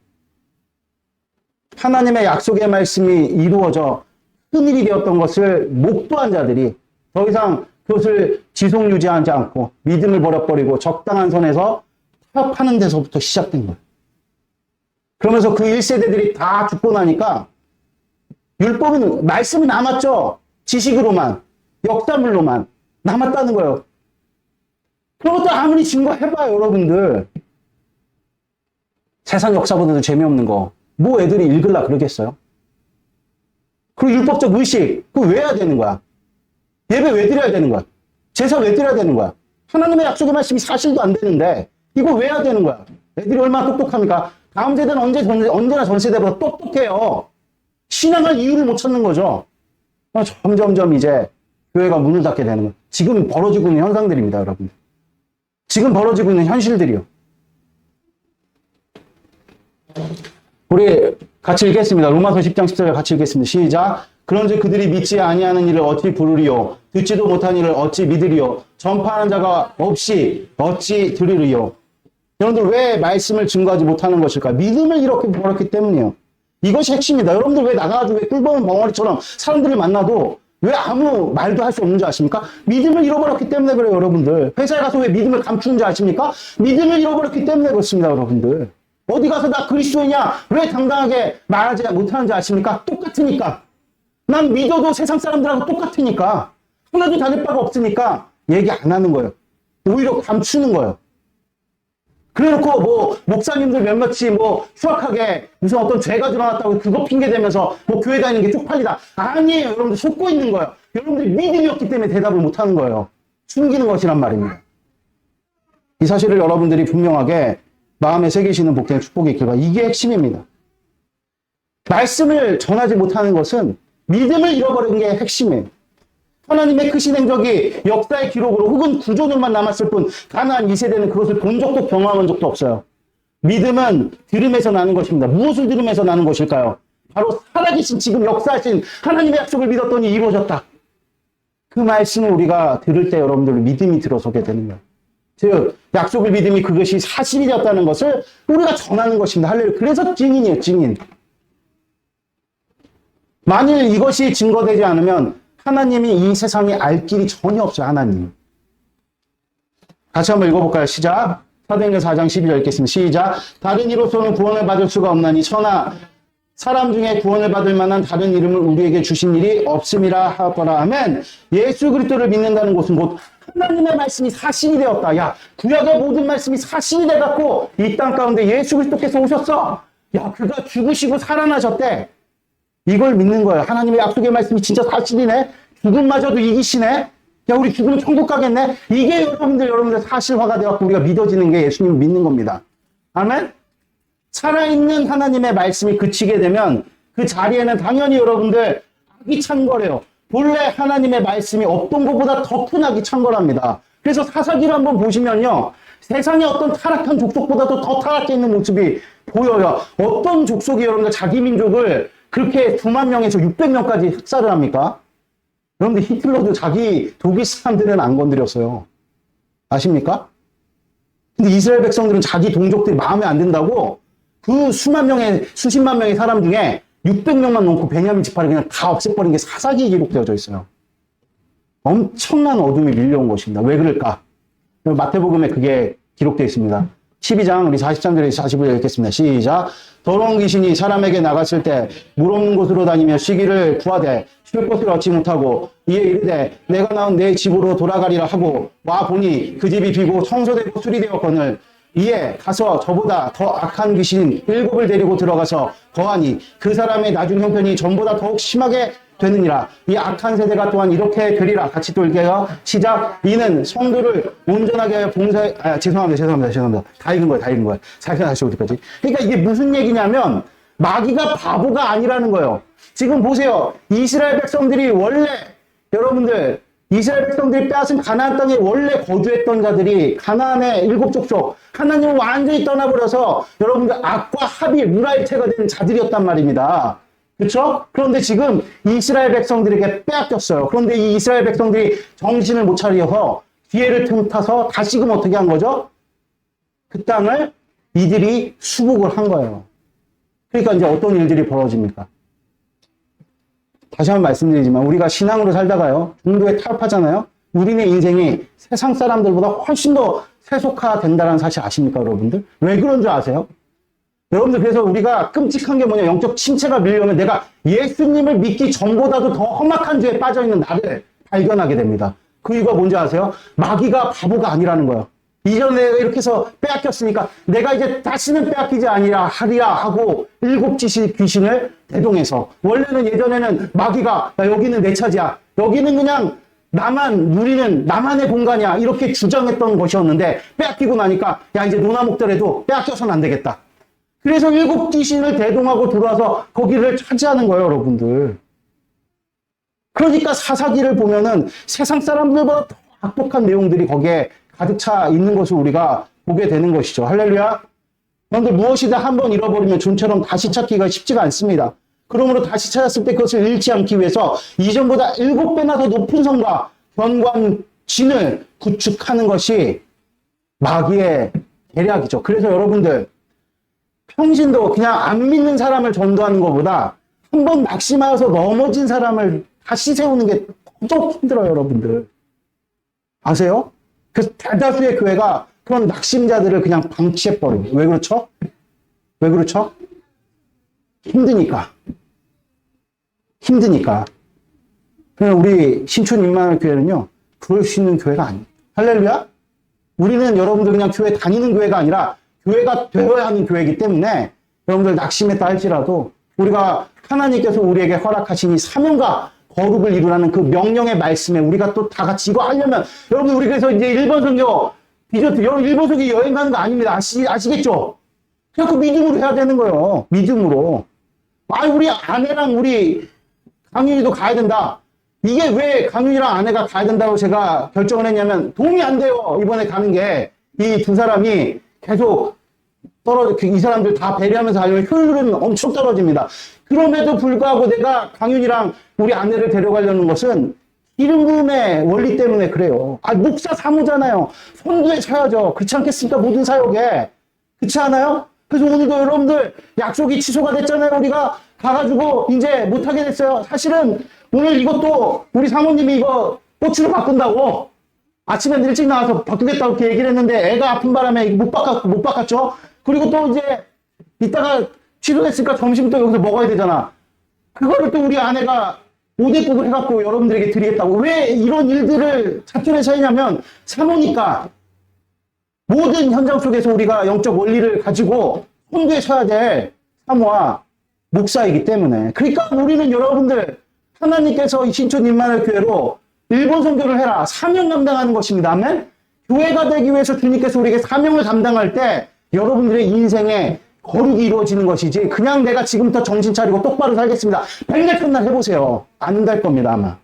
하나님의 약속의 말씀이 이루어져 큰일이 되었던 것을 목도한 자들이 더 이상 그것을 지속 유지하지 않고 믿음을 버려버리고 적당한 선에서 타협하는 데서부터 시작된 거예요. 그러면서 그 1세대들이 다 죽고 나니까 율법은 말씀이 남았죠. 지식으로만, 역사물로만 남았다는 거예요. 그런 것도 아무리 증거해봐요, 여러분들. 세상 역사보다도 재미없는 거. 뭐 애들이 읽으려 그러겠어요? 그리고 율법적 의식, 그거 왜 해야 되는 거야? 예배 왜 드려야 되는 거야? 제사 왜 드려야 되는 거야? 하나님의 약속의 말씀이 사실도 안 되는데, 이거 왜 해야 되는 거야? 애들이 얼마나 똑똑합니까? 다음 세대는 언제나 전 세대보다 똑똑해요. 신앙할 이유를 못 찾는 거죠. 점점점 이제 교회가 문을 닫게 되는 거예요. 지금 벌어지고 있는 현상들입니다, 여러분. 지금 벌어지고 있는 현실들이요. 우리 같이 읽겠습니다. 로마서 10장 14절 같이 읽겠습니다. 시작. 그런즉 그들이 믿지 아니하는 일을 어찌 부르리요? 듣지도 못한 일을 어찌 믿으리요? 전파하는 자가 없이 어찌 들으리요? 여러분들 왜 말씀을 증거하지 못하는 것일까? 믿음을 이렇게 버렸기 때문이에요. 이것이 핵심입니다. 여러분들 왜 나가가지고 왜 꿀벌은 벙어리처럼 사람들을 만나도 왜 아무 말도 할 수 없는 줄 아십니까? 믿음을 잃어버렸기 때문에 그래요, 여러분들. 회사에 가서 왜 믿음을 감추는 줄 아십니까? 믿음을 잃어버렸기 때문에 그렇습니다, 여러분들. 어디 가서 나 그리스도이냐? 왜 당당하게 말하지 못하는지 아십니까? 똑같으니까. 난 믿어도 세상 사람들하고 똑같으니까. 하나도 다를 바가 없으니까 얘기 안 하는 거예요. 오히려 감추는 거예요. 그래놓고 뭐 목사님들 몇몇이 뭐 추악하게 무슨 어떤 죄가 드러났다고 그거 핑계대면서 뭐 교회 다니는 게 쪽팔리다. 아니에요. 여러분들 속고 있는 거예요. 여러분들이 믿음이 없기 때문에 대답을 못하는 거예요. 숨기는 것이란 말입니다. 이 사실을 여러분들이 분명하게 마음에 새기시는 복된 축복의 길과 이게 핵심입니다. 말씀을 전하지 못하는 것은 믿음을 잃어버린 게 핵심이에요. 하나님의 크신 행적이 역사의 기록으로 혹은 구조물만 남았을 뿐 가나안 2세대는 그것을 본 적도 경험한 적도 없어요. 믿음은 들음에서 나는 것입니다. 무엇을 들음에서 나는 것일까요? 바로 살아계신 지금 역사하신 하나님의 약속을 믿었더니 이루어졌다. 그 말씀을 우리가 들을 때 여러분들 믿음이 들어서게 되는 거예요. 즉 약속을 믿음이 그것이 사실이 되었다는 것을 우리가 전하는 것입니다. 할렐루야. 그래서 증인이에요. 증인. 만일 이것이 증거되지 않으면 하나님이 이 세상에 알 길이 전혀 없어요. 하나님. 같이 한번 읽어볼까요? 시작. 사도행전 4장 12절 읽겠습니다. 시작. 다른 이로서는 구원을 받을 수가 없나니 천하 사람 중에 구원을 받을 만한 다른 이름을 우리에게 주신 일이 없음이라 하거라. 아멘. 예수 그리스도를 믿는다는 것은 곧 하나님의 말씀이 사실이 되었다. 야, 구약의 모든 말씀이 사실이 돼갖고 이 땅 가운데 예수 그리스도께서 오셨어. 야, 그가 죽으시고 살아나셨대. 이걸 믿는 거예요. 하나님의 약속의 말씀이 진짜 사실이네. 죽음마저도 이기시네. 야, 우리 죽으면 천국 가겠네. 이게 여러분들 사실화가 되어갖고 우리가 믿어지는 게 예수님을 믿는 겁니다. 아멘. 살아있는 하나님의 말씀이 그치게 되면 그 자리에는 당연히 여러분들 악이 창궐해요. 본래 하나님의 말씀이 없던 것보다 더 큰 악이 창궐합니다. 그래서 사사기를 한번 보시면요. 세상의 어떤 타락한 족속보다도 더 타락해 있는 모습이 보여요. 어떤 족속이 여러분들 자기 민족을 그렇게 수만 명에서 600명까지 흑살을 합니까? 여러분들 히틀러도 자기 독일 사람들은 안 건드렸어요. 아십니까? 근데 이스라엘 백성들은 자기 동족들이 마음에 안 든다고 그 수만 명의, 수십만 명의 사람 중에 600명만 놓고 베냐민 지파를 그냥 다 없애버린 게 사사기에 기록되어져 있어요. 엄청난 어둠이 밀려온 것입니다. 왜 그럴까? 마태복음에 그게 기록되어 있습니다. 12장 우리 43절에서 45절 읽겠습니다. 시작. 더러운 귀신이 사람에게 나갔을 때 물 없는 곳으로 다니며 쉬기를 구하되 쉴 곳을 얻지 못하고 이에 이르되 내가 나온 내 집으로 돌아가리라 하고 와 보니 그 집이 비고 청소되고 수리되었거늘 이에 가서 저보다 더 악한 귀신 7을 데리고 들어가서 거하니 그 사람의 나중 형편이 전보다 더욱 심하게 되느니라. 이 악한 세대가 또한 이렇게 되리라. 같이 또 읽게요. 시작. 이는 성도를 온전하게 하여 죄송합니다. 다 읽은 거예요. 다시 어디까지. 그러니까 이게 무슨 얘기냐면 마귀가 바보가 아니라는 거예요. 지금 보세요. 이스라엘 백성들이 원래 여러분들 이스라엘 백성들이 빼앗은 가나안 땅에 원래 거주했던 자들이 가나안의 7족속 하나님을 완전히 떠나버려서 여러분들 악과 합이 무라일체가 된 자들이었단 말입니다. 그렇죠? 그런데 지금 이스라엘 백성들에게 빼앗겼어요. 그런데 이 이스라엘 백성들이 정신을 못 차려서 기회를 틈타서 다시금 어떻게 한 거죠? 그 땅을 이들이 수복을 한 거예요. 그러니까 이제 어떤 일들이 벌어집니까? 다시 한번 말씀드리지만 우리가 신앙으로 살다가요. 중도에 타협하잖아요. 우리네 인생이 세상 사람들보다 훨씬 더 세속화된다는 사실 아십니까 여러분들? 왜 그런 줄 아세요? 여러분들 그래서 우리가 끔찍한 게 뭐냐 영적 침체가 밀려오면 내가 예수님을 믿기 전보다도 더 험악한 죄에 빠져있는 나를 발견하게 됩니다. 그 이유가 뭔지 아세요? 마귀가 바보가 아니라는 거예요. 이전에 내가 이렇게 해서 빼앗겼으니까 내가 이제 다시는 빼앗기지 아니라 하리라 하고 7 귀신을 대동해서 원래는 예전에는 마귀가 야, 여기는 내 차지야. 여기는 그냥 나만 누리는 나만의 공간이야. 이렇게 주장했던 것이었는데 빼앗기고 나니까 야 이제 노나 먹더라도 빼앗겨서는 안 되겠다. 그래서 7 귀신을 대동하고 들어와서 거기를 차지하는 거예요, 여러분들. 그러니까 사사기를 보면은 세상 사람들보다 더 악독한 내용들이 거기에 가득 차 있는 것을 우리가 보게 되는 것이죠. 할렐루야. 그런데 무엇이든 한번 잃어버리면 좀처럼 다시 찾기가 쉽지가 않습니다. 그러므로 다시 찾았을 때 그것을 잃지 않기 위해서 이전보다 7배나 더 높은 성과 견고한 진을 구축하는 것이 마귀의 계략이죠. 그래서 여러분들 평신도 그냥 안 믿는 사람을 전도하는 것보다 한번 낙심하여서 넘어진 사람을 다시 세우는 게 더 힘들어요, 여러분들. 아세요? 그래서 대다수의 교회가 그런 낙심자들을 그냥 방치해버려요. 왜 그렇죠? 왜 그렇죠? 힘드니까. 그냥 우리 신촌 임마누엘 교회는요, 그럴 수 있는 교회가 아닙니다. 할렐루야? 우리는 여러분들 그냥 교회 다니는 교회가 아니라 교회가 되어야 하는 교회이기 때문에 여러분들 낙심했다 할지라도 우리가 하나님께서 우리에게 허락하신 이 사명과 거룩을 이루라는 그 명령의 말씀에 우리가 또 다 같이 이거 하려면 여러분 우리 그래서 이제 일본 선교 디저트 일본 선교 여행 가는 거 아닙니다. 아시겠죠? 그냥 그 믿음으로 해야 되는 거예요. 믿음으로. 우리 아내랑 우리 강윤이도 가야 된다. 이게 왜 강윤이랑 아내가 가야 된다고 제가 결정을 했냐면 도움이 안 돼요. 이번에 가는 게 이 두 사람이 계속 이 사람들 다 배려하면서 하려면 효율은 엄청 떨어집니다. 그럼에도 불구하고 내가 강윤이랑 우리 아내를 데려가려는 것은 기름 부음의 원리 때문에 그래요. 목사 사무잖아요. 선두에 서야죠. 그렇지 않겠습니까? 모든 사역에. 그렇지 않아요? 그래서 오늘도 여러분들 약속이 취소가 됐잖아요. 우리가 가가지고 이제 못하게 됐어요. 사실은 오늘 이것도 우리 사모님이 이거 꽃으로 바꾼다고. 아침에 일찍 나와서 바꾸겠다고 이렇게 얘기를 했는데 애가 아픈 바람에 못 바꿨죠? 그리고 또 이제 이따가 취소됐으니까 점심도 여기서 먹어야 되잖아. 그거를 또 우리 아내가 오대국을 해갖고 여러분들에게 드리겠다고. 왜 이런 일들을 자초에 차이냐면 사모니까 모든 현장 속에서 우리가 영적 원리를 가지고 혼두에 서야 될 사모와 목사이기 때문에. 그러니까 우리는 여러분들 하나님께서 이 신촌 임마누엘 교회로 일본 선교를 해라. 사명 감당하는 것입니다. 아멘? 교회가 되기 위해서 주님께서 우리에게 사명을 감당할 때 여러분들의 인생에 거룩이 이루어지는 것이지 그냥 내가 지금부터 정신 차리고 똑바로 살겠습니다. 백날 해보세요. 안 될 겁니다. 아마.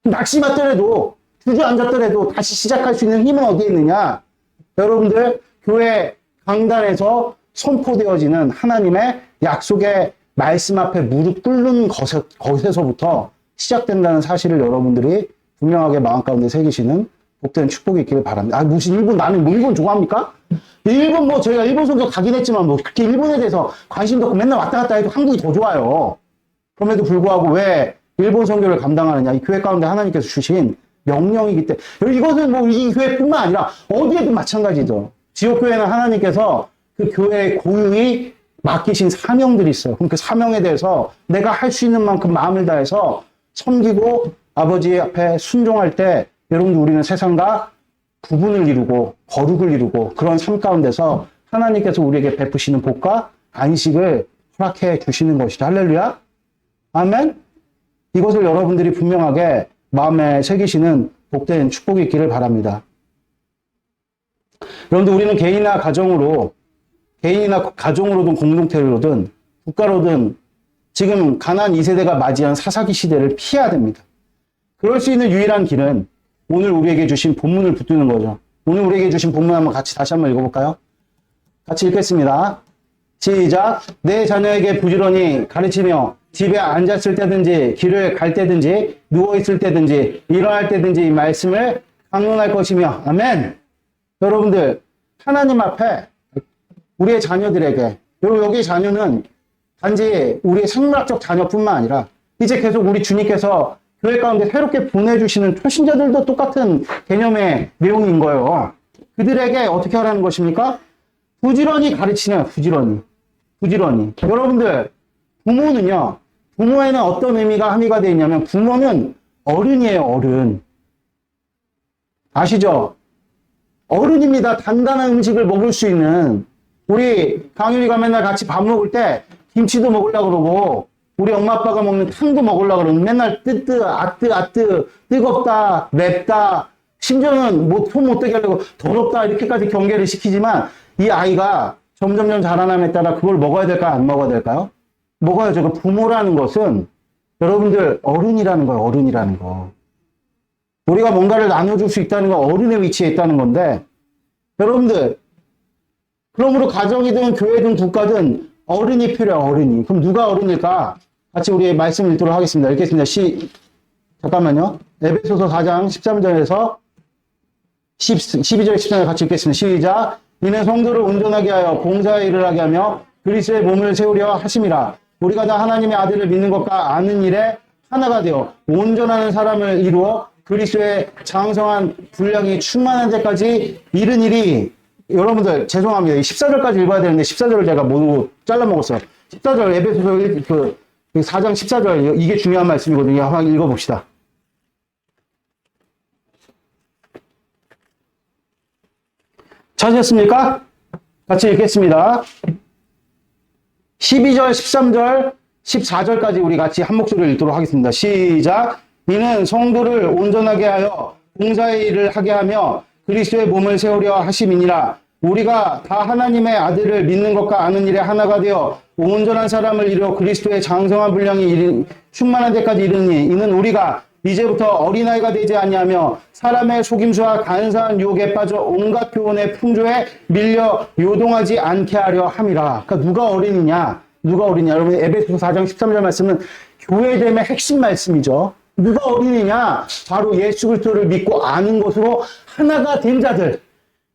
낙심했더라도 주저앉았더라도 다시 시작할 수 있는 힘은 어디에 있느냐? 여러분들 교회 강단에서 선포되어지는 하나님의 약속의 말씀 앞에 무릎 꿇는 것에서부터 시작된다는 사실을 여러분들이 분명하게 마음 가운데 새기시는 복된 축복이 있기를 바랍니다. 아, 무슨 일본, 나는 뭐 일본 좋아합니까? 일본 뭐 저희가 일본 선교 가긴 했지만 뭐 그렇게 일본에 대해서 관심도 없고 맨날 왔다 갔다 해도 한국이 더 좋아요. 그럼에도 불구하고 왜 일본 선교를 감당하느냐? 이 교회 가운데 하나님께서 주신 명령이기 때문에. 이것은 뭐 이 교회뿐만 아니라 어디에도 마찬가지죠. 지역교회는 하나님께서 그 교회의 고유히 맡기신 사명들이 있어요. 그럼 그 사명에 대해서 내가 할 수 있는 만큼 마음을 다해서 섬기고 아버지 앞에 순종할 때 여러분들 우리는 세상과 구분을 이루고 거룩을 이루고 그런 삶 가운데서 하나님께서 우리에게 베푸시는 복과 안식을 허락해 주시는 것이죠. 할렐루야. 아멘. 이것을 여러분들이 분명하게 마음에 새기시는 복된 축복이 있기를 바랍니다. 여러분들 우리는 개인이나 가정으로든 공동체로든 국가로든 지금 가나안 2세대가 맞이한 사사기 시대를 피해야 됩니다. 그럴 수 있는 유일한 길은 오늘 우리에게 주신 본문을 붙드는 거죠. 오늘 우리에게 주신 본문 한번 다시 한번 읽어볼까요? 같이 읽겠습니다. 시작. 내 자녀에게 부지런히 가르치며 집에 앉았을 때든지 길을 갈 때든지 누워있을 때든지 일어날 때든지 이 말씀을 강론할 것이며. 아멘. 여러분들 하나님 앞에 우리의 자녀들에게, 여기 자녀는 단지 우리의 생물학적 자녀뿐만 아니라 이제 계속 우리 주님께서 교회 가운데 새롭게 보내주시는 초신자들도 똑같은 개념의 내용인 거예요. 그들에게 어떻게 하라는 것입니까? 부지런히 가르치는, 부지런히. 여러분들, 부모에는 어떤 의미가 함의가 되어 있냐면, 부모는 어른이에요, 어른. 아시죠? 어른입니다. 단단한 음식을 먹을 수 있는. 우리 강윤이가 맨날 같이 밥 먹을 때, 김치도 먹으려고 그러고, 우리 엄마 아빠가 먹는 탕도 먹으려고 그러면 맨날 아뜨, 뜨겁다, 맵다, 심지어는 뭐 손 못 대게 하려고 더럽다, 이렇게까지 경계를 시키지만 이 아이가 점점점 자라남에 따라 그걸 먹어야 될까요? 안 먹어야 될까요? 먹어야죠. 그 부모라는 것은 여러분들 어른이라는 거예요. 어른이라는 거. 우리가 뭔가를 나눠줄 수 있다는 건 어른의 위치에 있다는 건데 여러분들 그러므로 가정이든 교회든 국가든 어른이 필요해요. 어른이. 그럼 누가 어른일까? 같이 우리 말씀 읽도록 하겠습니다. 읽겠습니다. 잠깐만요. 에베소서 4장 13절에서 12절 13절 같이 읽겠습니다. 시작. 이는 성도를 온전하게 하여 봉사의 일을 하게 하며 그리스도의 몸을 세우려 하심이라. 우리가 다 하나님의 아들을 믿는 것과 아는 일에 하나가 되어 온전한 사람을 이루어 그리스도의 장성한 분량이 충만한 데까지 이른 일이. 여러분들 죄송합니다. 14절까지 읽어야 되는데 14절을 제가 모두 잘라먹었어요. 14절 에베소서 4장 14절 이게 중요한 말씀이거든요. 한번 읽어봅시다. 찾으셨습니까? 같이 읽겠습니다. 12절, 13절, 14절까지 우리 같이 한 목소리로 읽도록 하겠습니다. 시작. 이는 성도를 온전하게 하여 봉사의 일을 하게 하며 그리스도의 몸을 세우려 하심이니라. 우리가 다 하나님의 아들을 믿는 것과 아는 일에 하나가 되어 온전한 사람을 이루어 그리스도의 장성한 분량이 충만한 데까지 이르니 이는 우리가 이제부터 어린아이가 되지 아니하며 사람의 속임수와 간사한 유혹에 빠져 온갖 교훈의 풍조에 밀려 요동하지 않게 하려 함이라. 그러니까 누가 어린이냐? 여러분 에베소서 4장 13절 말씀은 교회됨의 핵심 말씀이죠. 누가 어린이냐? 바로 예수 그리스도를 믿고 아는 것으로 하나가 된 자들.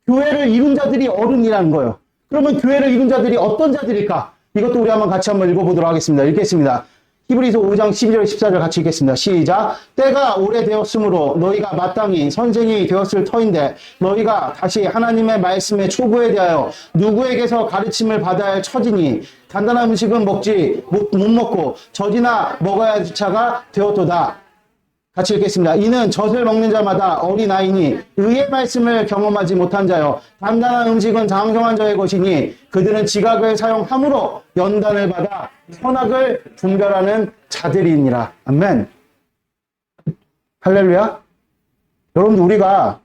교회를 이룬 자들이 어른이라는 거예요. 그러면 교회를 이룬 자들이 어떤 자들일까? 이것도 우리 같이 한번 읽어보도록 하겠습니다. 읽겠습니다. 히브리서 5장 12절 14절 같이 읽겠습니다. 시작. 때가 오래되었으므로 너희가 마땅히 선생이 되었을 터인데 너희가 다시 하나님의 말씀의 초구에 대하여 누구에게서 가르침을 받아야 할 처지니 단단한 음식은 못 먹고 젖이나 먹어야 할 자가 되었도다. 같이 읽겠습니다. 이는 젖을 먹는 자마다 어린아이니 의의 말씀을 경험하지 못한 자여 단단한 음식은 장성한 자의 것이니 그들은 지각을 사용함으로 연단을 받아 선악을 분별하는 자들이니라. 아멘. 할렐루야. 여러분들 우리가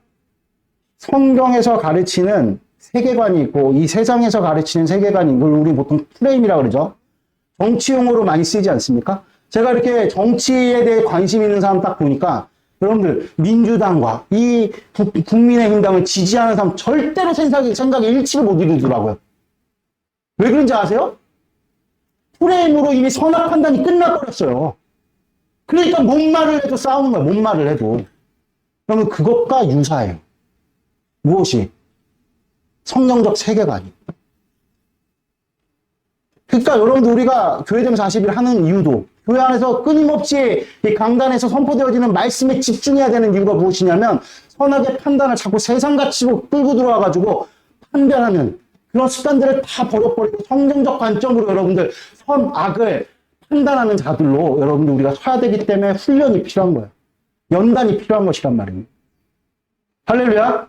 성경에서 가르치는 세계관이 있고 이 세상에서 가르치는 세계관이 이걸 우리 보통 프레임이라고 그러죠. 정치용어로 많이 쓰지 않습니까? 제가 이렇게 정치에 대해 관심 있는 사람 딱 보니까 여러분들 민주당과 이 국민의힘당을 지지하는 사람 절대로 생각에 일치를 못 이루더라고요. 왜 그런지 아세요? 프레임으로 이미 선악 판단이 끝나버렸어요. 그러니까 뭔 말을 해도 싸우는 거예요. 뭔 말을 해도. 그러면 그것과 유사해요. 무엇이? 성경적 세계관이. 그러니까 여러분들 우리가 교회됨 40일 하는 이유도 교회 안에서 끊임없이 이 강단에서 선포되어지는 말씀에 집중해야 되는 이유가 무엇이냐면 선악의 판단을 자꾸 세상 가치로 끌고 들어와가지고 판별하는 그런 습관들을 다 버려버리고 성경적 관점으로 여러분들 선악을 판단하는 자들로 여러분들 우리가 서야 되기 때문에 훈련이 필요한 거예요. 연단이 필요한 것이란 말입니다. 할렐루야.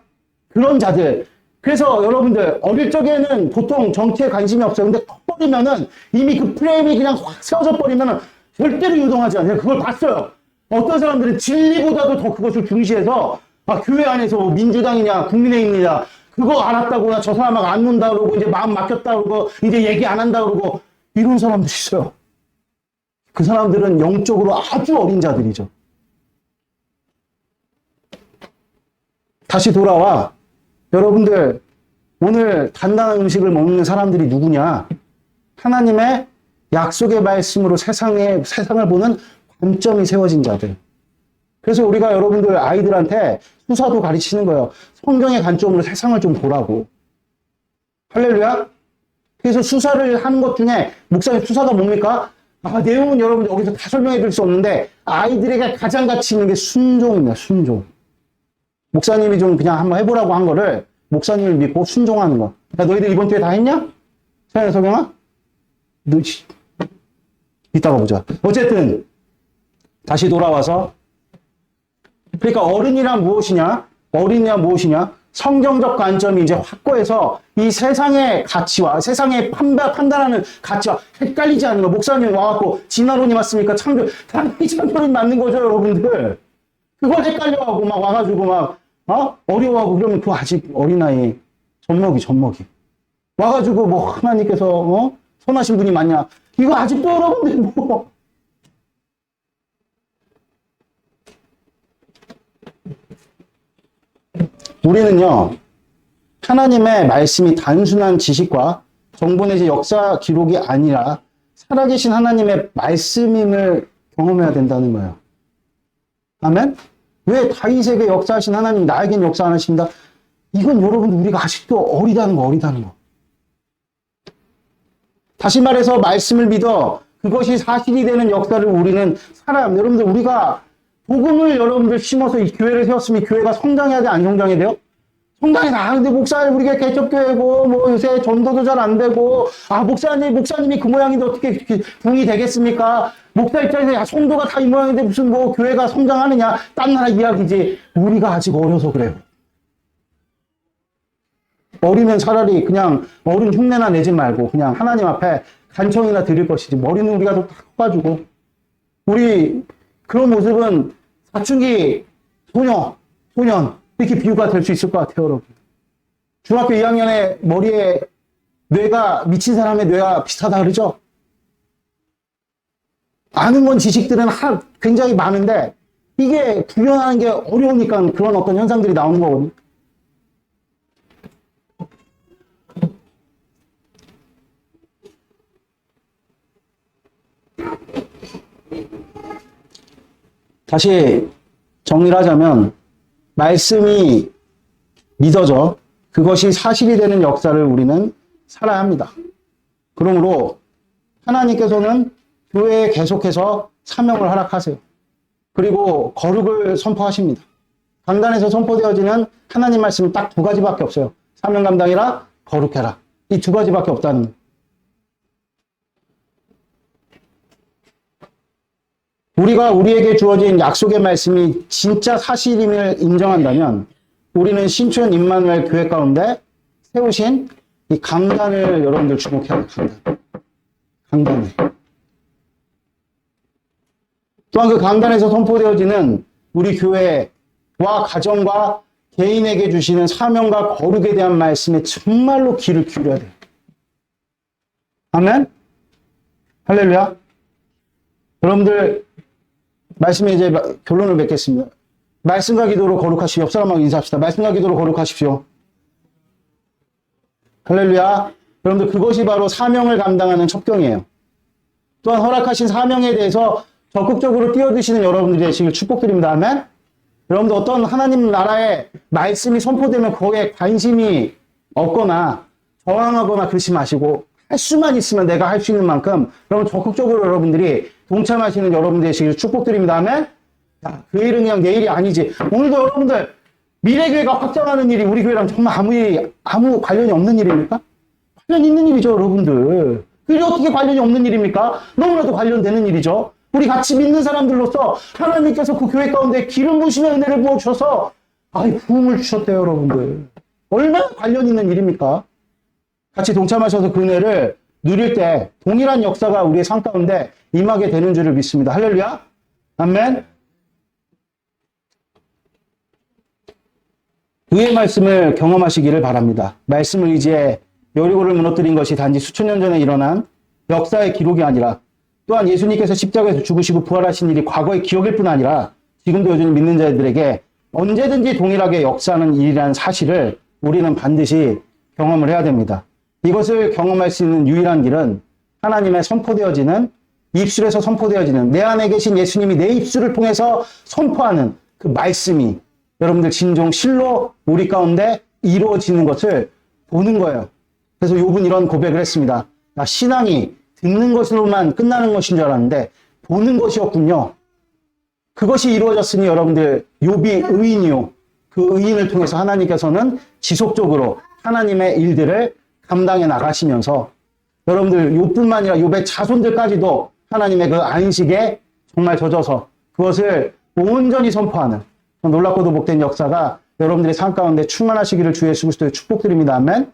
그런 자들. 그래서 여러분들 어릴 적에는 보통 정치에 관심이 없어요. 근데 커버리면은 이미 그 프레임이 그냥 확 세워져 버리면은 절대로 유동하지 않아요. 그걸 봤어요. 어떤 사람들은 진리보다도 더 그것을 중시해서 교회 안에서 뭐 민주당이냐 국민의힘이냐 그거 알았다고 저 사람하고 안 논다 그러고 이제 마음 막혔다 그러고 이제 얘기 안 한다 그러고 이런 사람도 있어요. 그 사람들은 영적으로 아주 어린 자들이죠. 다시 돌아와. 여러분들 오늘 단단한 음식을 먹는 사람들이 누구냐? 하나님의 약속의 말씀으로 세상을 보는 관점이 세워진 자들. 그래서 우리가 여러분들 아이들한테 수사도 가르치는 거예요. 성경의 관점으로 세상을 좀 보라고. 할렐루야. 그래서 수사를 하는 것 중에 목사님 수사가 뭡니까? 내용은 여러분 여기서 다 설명해 드릴 수 없는데 아이들에게 가장 가치 있는 게 순종입니다. 순종. 목사님이 좀 그냥 한번 해보라고 한 거를 목사님을 믿고 순종하는 거. 야, 너희들 이번 주에 다 했냐? 서경아? 이따가 보자. 어쨌든 다시 돌아와서 그러니까 어른이란 무엇이냐? 어린이란 무엇이냐? 성경적 관점이 이제 확고해서 이 세상의 가치와 세상의 판단하는 가치와 헷갈리지 않는 거. 목사님 와갖고 진화론이 맞습니까? 당연히 창조론이 맞는 거죠, 여러분들. 그걸 헷갈려하고 막 와가지고 막 어려워하고 그러면 그거 아직 어린아이 젖먹이. 와가지고 뭐 하나님께서 선하신 분이 맞냐? 이거 아직도 여러분들 뭐. 우리는요, 하나님의 말씀이 단순한 지식과 정보 내지 역사 기록이 아니라 살아계신 하나님의 말씀임을 경험해야 된다는 거예요. 아멘? 왜 다윗에게 역사하신 하나님 나에겐 역사 안 하십니다? 이건 여러분 우리가 아직도 어리다는 거. 다시 말해서 말씀을 믿어 그것이 사실이 되는 역사를 우리는 살아야 합니다. 여러분들 우리가 복음을 여러분들 심어서 이 교회를 세웠으면 교회가 성장해야 돼? 안 성장해야 돼요? 성장이 나는데 목사님 우리가 개척교회고 뭐 요새 전도도 잘 안 되고 목사님이 그 모양인데 어떻게 부흥이 되겠습니까? 목사 입장에서 야 성도가 다 이 모양인데 무슨 뭐 교회가 성장하느냐 딴 나라 이야기지. 우리가 아직 어려서 그래요. 어리면 차라리 그냥 어른 흉내나 내지 말고 그냥 하나님 앞에 간청이나 드릴 것이지. 머리는 우리가 더 커가지고 우리 그런 모습은 사춘기 소년 이렇게 비유가 될 수 있을 것 같아요, 여러분. 중학교 2학년에 머리에 뇌가 미친 사람의 뇌가 비슷하다 그러죠? 아는 건 지식들은 굉장히 많은데 이게 구현하는 게 어려우니까 그런 어떤 현상들이 나오는 거거든요. 다시 정리를 하자면 말씀이 믿어져 그것이 사실이 되는 역사를 우리는 살아야 합니다. 그러므로 하나님께서는 교회에 계속해서 사명을 허락하세요. 그리고 거룩을 선포하십니다. 강단에서 선포되어지는 하나님 말씀은 딱 두 가지밖에 없어요. 사명 감당이라 거룩해라. 이 두 가지밖에 없다는 거예요. 우리가 우리에게 주어진 약속의 말씀이 진짜 사실임을 인정한다면 우리는 신촌 임마누엘 교회 가운데 세우신 이 강단을 여러분들 주목해야 돼요. 강단을. 또한 그 강단에서 선포되어지는 우리 교회와 가정과 개인에게 주시는 사명과 거룩에 대한 말씀에 정말로 귀를 기울여야 돼요. 아멘? 할렐루야? 여러분들 말씀에 이제 결론을 맺겠습니다. 말씀과 기도로 거룩하시오. 옆 사람하고 인사합시다. 말씀과 기도로 거룩하십시오. 할렐루야. 여러분들 그것이 바로 사명을 감당하는 첩경이에요. 또한 허락하신 사명에 대해서 적극적으로 뛰어드시는 여러분들이 되시길 축복드립니다. 아멘. 여러분들 어떤 하나님 나라의 말씀이 선포되면 거기에 관심이 없거나 저항하거나 그러지 마시고 할 수만 있으면 내가 할 수 있는 만큼 여러분 적극적으로 여러분들이 동참하시는 여러분들 되시길 축복드립니다. 아멘. 야, 그 일은 그냥 내일이 아니지. 오늘도 여러분들 미래교회가 확장하는 일이 우리 교회랑 정말 아무 관련이 없는 일입니까? 관련 있는 일이죠, 여러분들. 그게 어떻게 관련이 없는 일입니까? 너무나도 관련되는 일이죠. 우리 같이 믿는 사람들로서 하나님께서 그 교회 가운데 기름 부으시는 은혜를 부어주셔서 부흥을 주셨대요, 여러분들. 얼마나 관련 있는 일입니까? 같이 동참하셔서 그 은혜를 누릴 때 동일한 역사가 우리의 삶 가운데 임하게 되는 줄을 믿습니다. 할렐루야. 아멘. 의의 말씀을 경험하시기를 바랍니다. 말씀을 의지해 여리고를 무너뜨린 것이 단지 수천 년 전에 일어난 역사의 기록이 아니라 또한 예수님께서 십자가에서 죽으시고 부활하신 일이 과거의 기억일 뿐 아니라 지금도 여전히 믿는 자들에게 언제든지 동일하게 역사하는 일이라는 사실을 우리는 반드시 경험을 해야 됩니다. 이것을 경험할 수 있는 유일한 길은 하나님의 선포되어지는 입술에서 선포되어지는 내 안에 계신 예수님이 내 입술을 통해서 선포하는 그 말씀이 여러분들 진정 실로 우리 가운데 이루어지는 것을 보는 거예요. 그래서 욥은 이런 고백을 했습니다. 신앙이 듣는 것으로만 끝나는 것인 줄 알았는데 보는 것이었군요. 그것이 이루어졌으니 여러분들 욥이 의인이요. 그 의인을 통해서 하나님께서는 지속적으로 하나님의 일들을 감당해 나가시면서 여러분들 욥뿐만 아니라 욥의 자손들까지도 하나님의 그 안식에 정말 젖어서 그것을 온전히 선포하는 놀랍고도 복된 역사가 여러분들의 삶 가운데 충만하시기를 주 예수 그리스도의 축복드립니다. 아멘.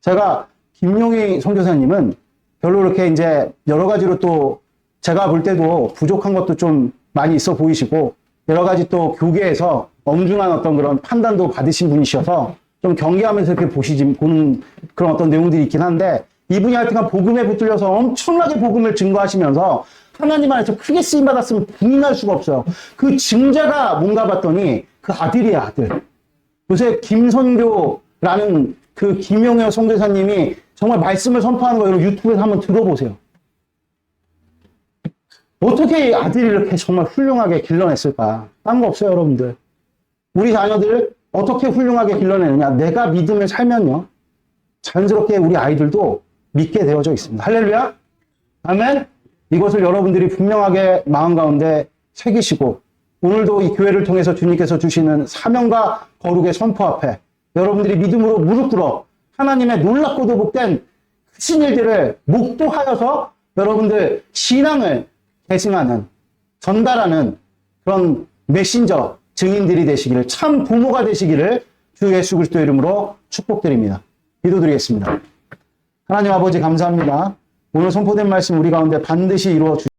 제가 김용희 선교사님은 별로 그렇게 이제 여러 가지로 또 제가 볼 때도 부족한 것도 좀 많이 있어 보이시고 여러 가지 또 교계에서 엄중한 어떤 그런 판단도 받으신 분이셔서 좀 경계하면서 이렇게 보는 그런 어떤 내용들이 있긴 한데 이분이 하여튼간 복음에 붙들려서 엄청나게 복음을 증거하시면서 하나님 안에서 크게 쓰임받았으면 부인할 수가 없어요. 그 증자가 뭔가 봤더니 그 아들이에요, 아들. 요새 김선교라는 그 김용현 선교사님이 정말 말씀을 선포하는 거 여러분 유튜브에서 한번 들어보세요. 어떻게 아들이 이렇게 정말 훌륭하게 길러냈을까? 딴 거 없어요, 여러분들. 우리 자녀들 어떻게 훌륭하게 길러내느냐? 내가 믿음을 살면요. 자연스럽게 우리 아이들도 믿게 되어져 있습니다. 할렐루야. 아멘. 이것을 여러분들이 분명하게 마음 가운데 새기시고 오늘도 이 교회를 통해서 주님께서 주시는 사명과 거룩의 선포 앞에 여러분들이 믿음으로 무릎 꿇어 하나님의 놀랍고도 복된 크신 일들을 목도하여서 여러분들 신앙을 계승하는 전달하는 그런 메신저 증인들이 되시기를 참 부모가 되시기를 주 예수 그리스도의 이름으로 축복드립니다. 기도드리겠습니다. 하나님 아버지 감사합니다. 오늘 선포된 말씀 우리 가운데 반드시 이루어 주시옵소서.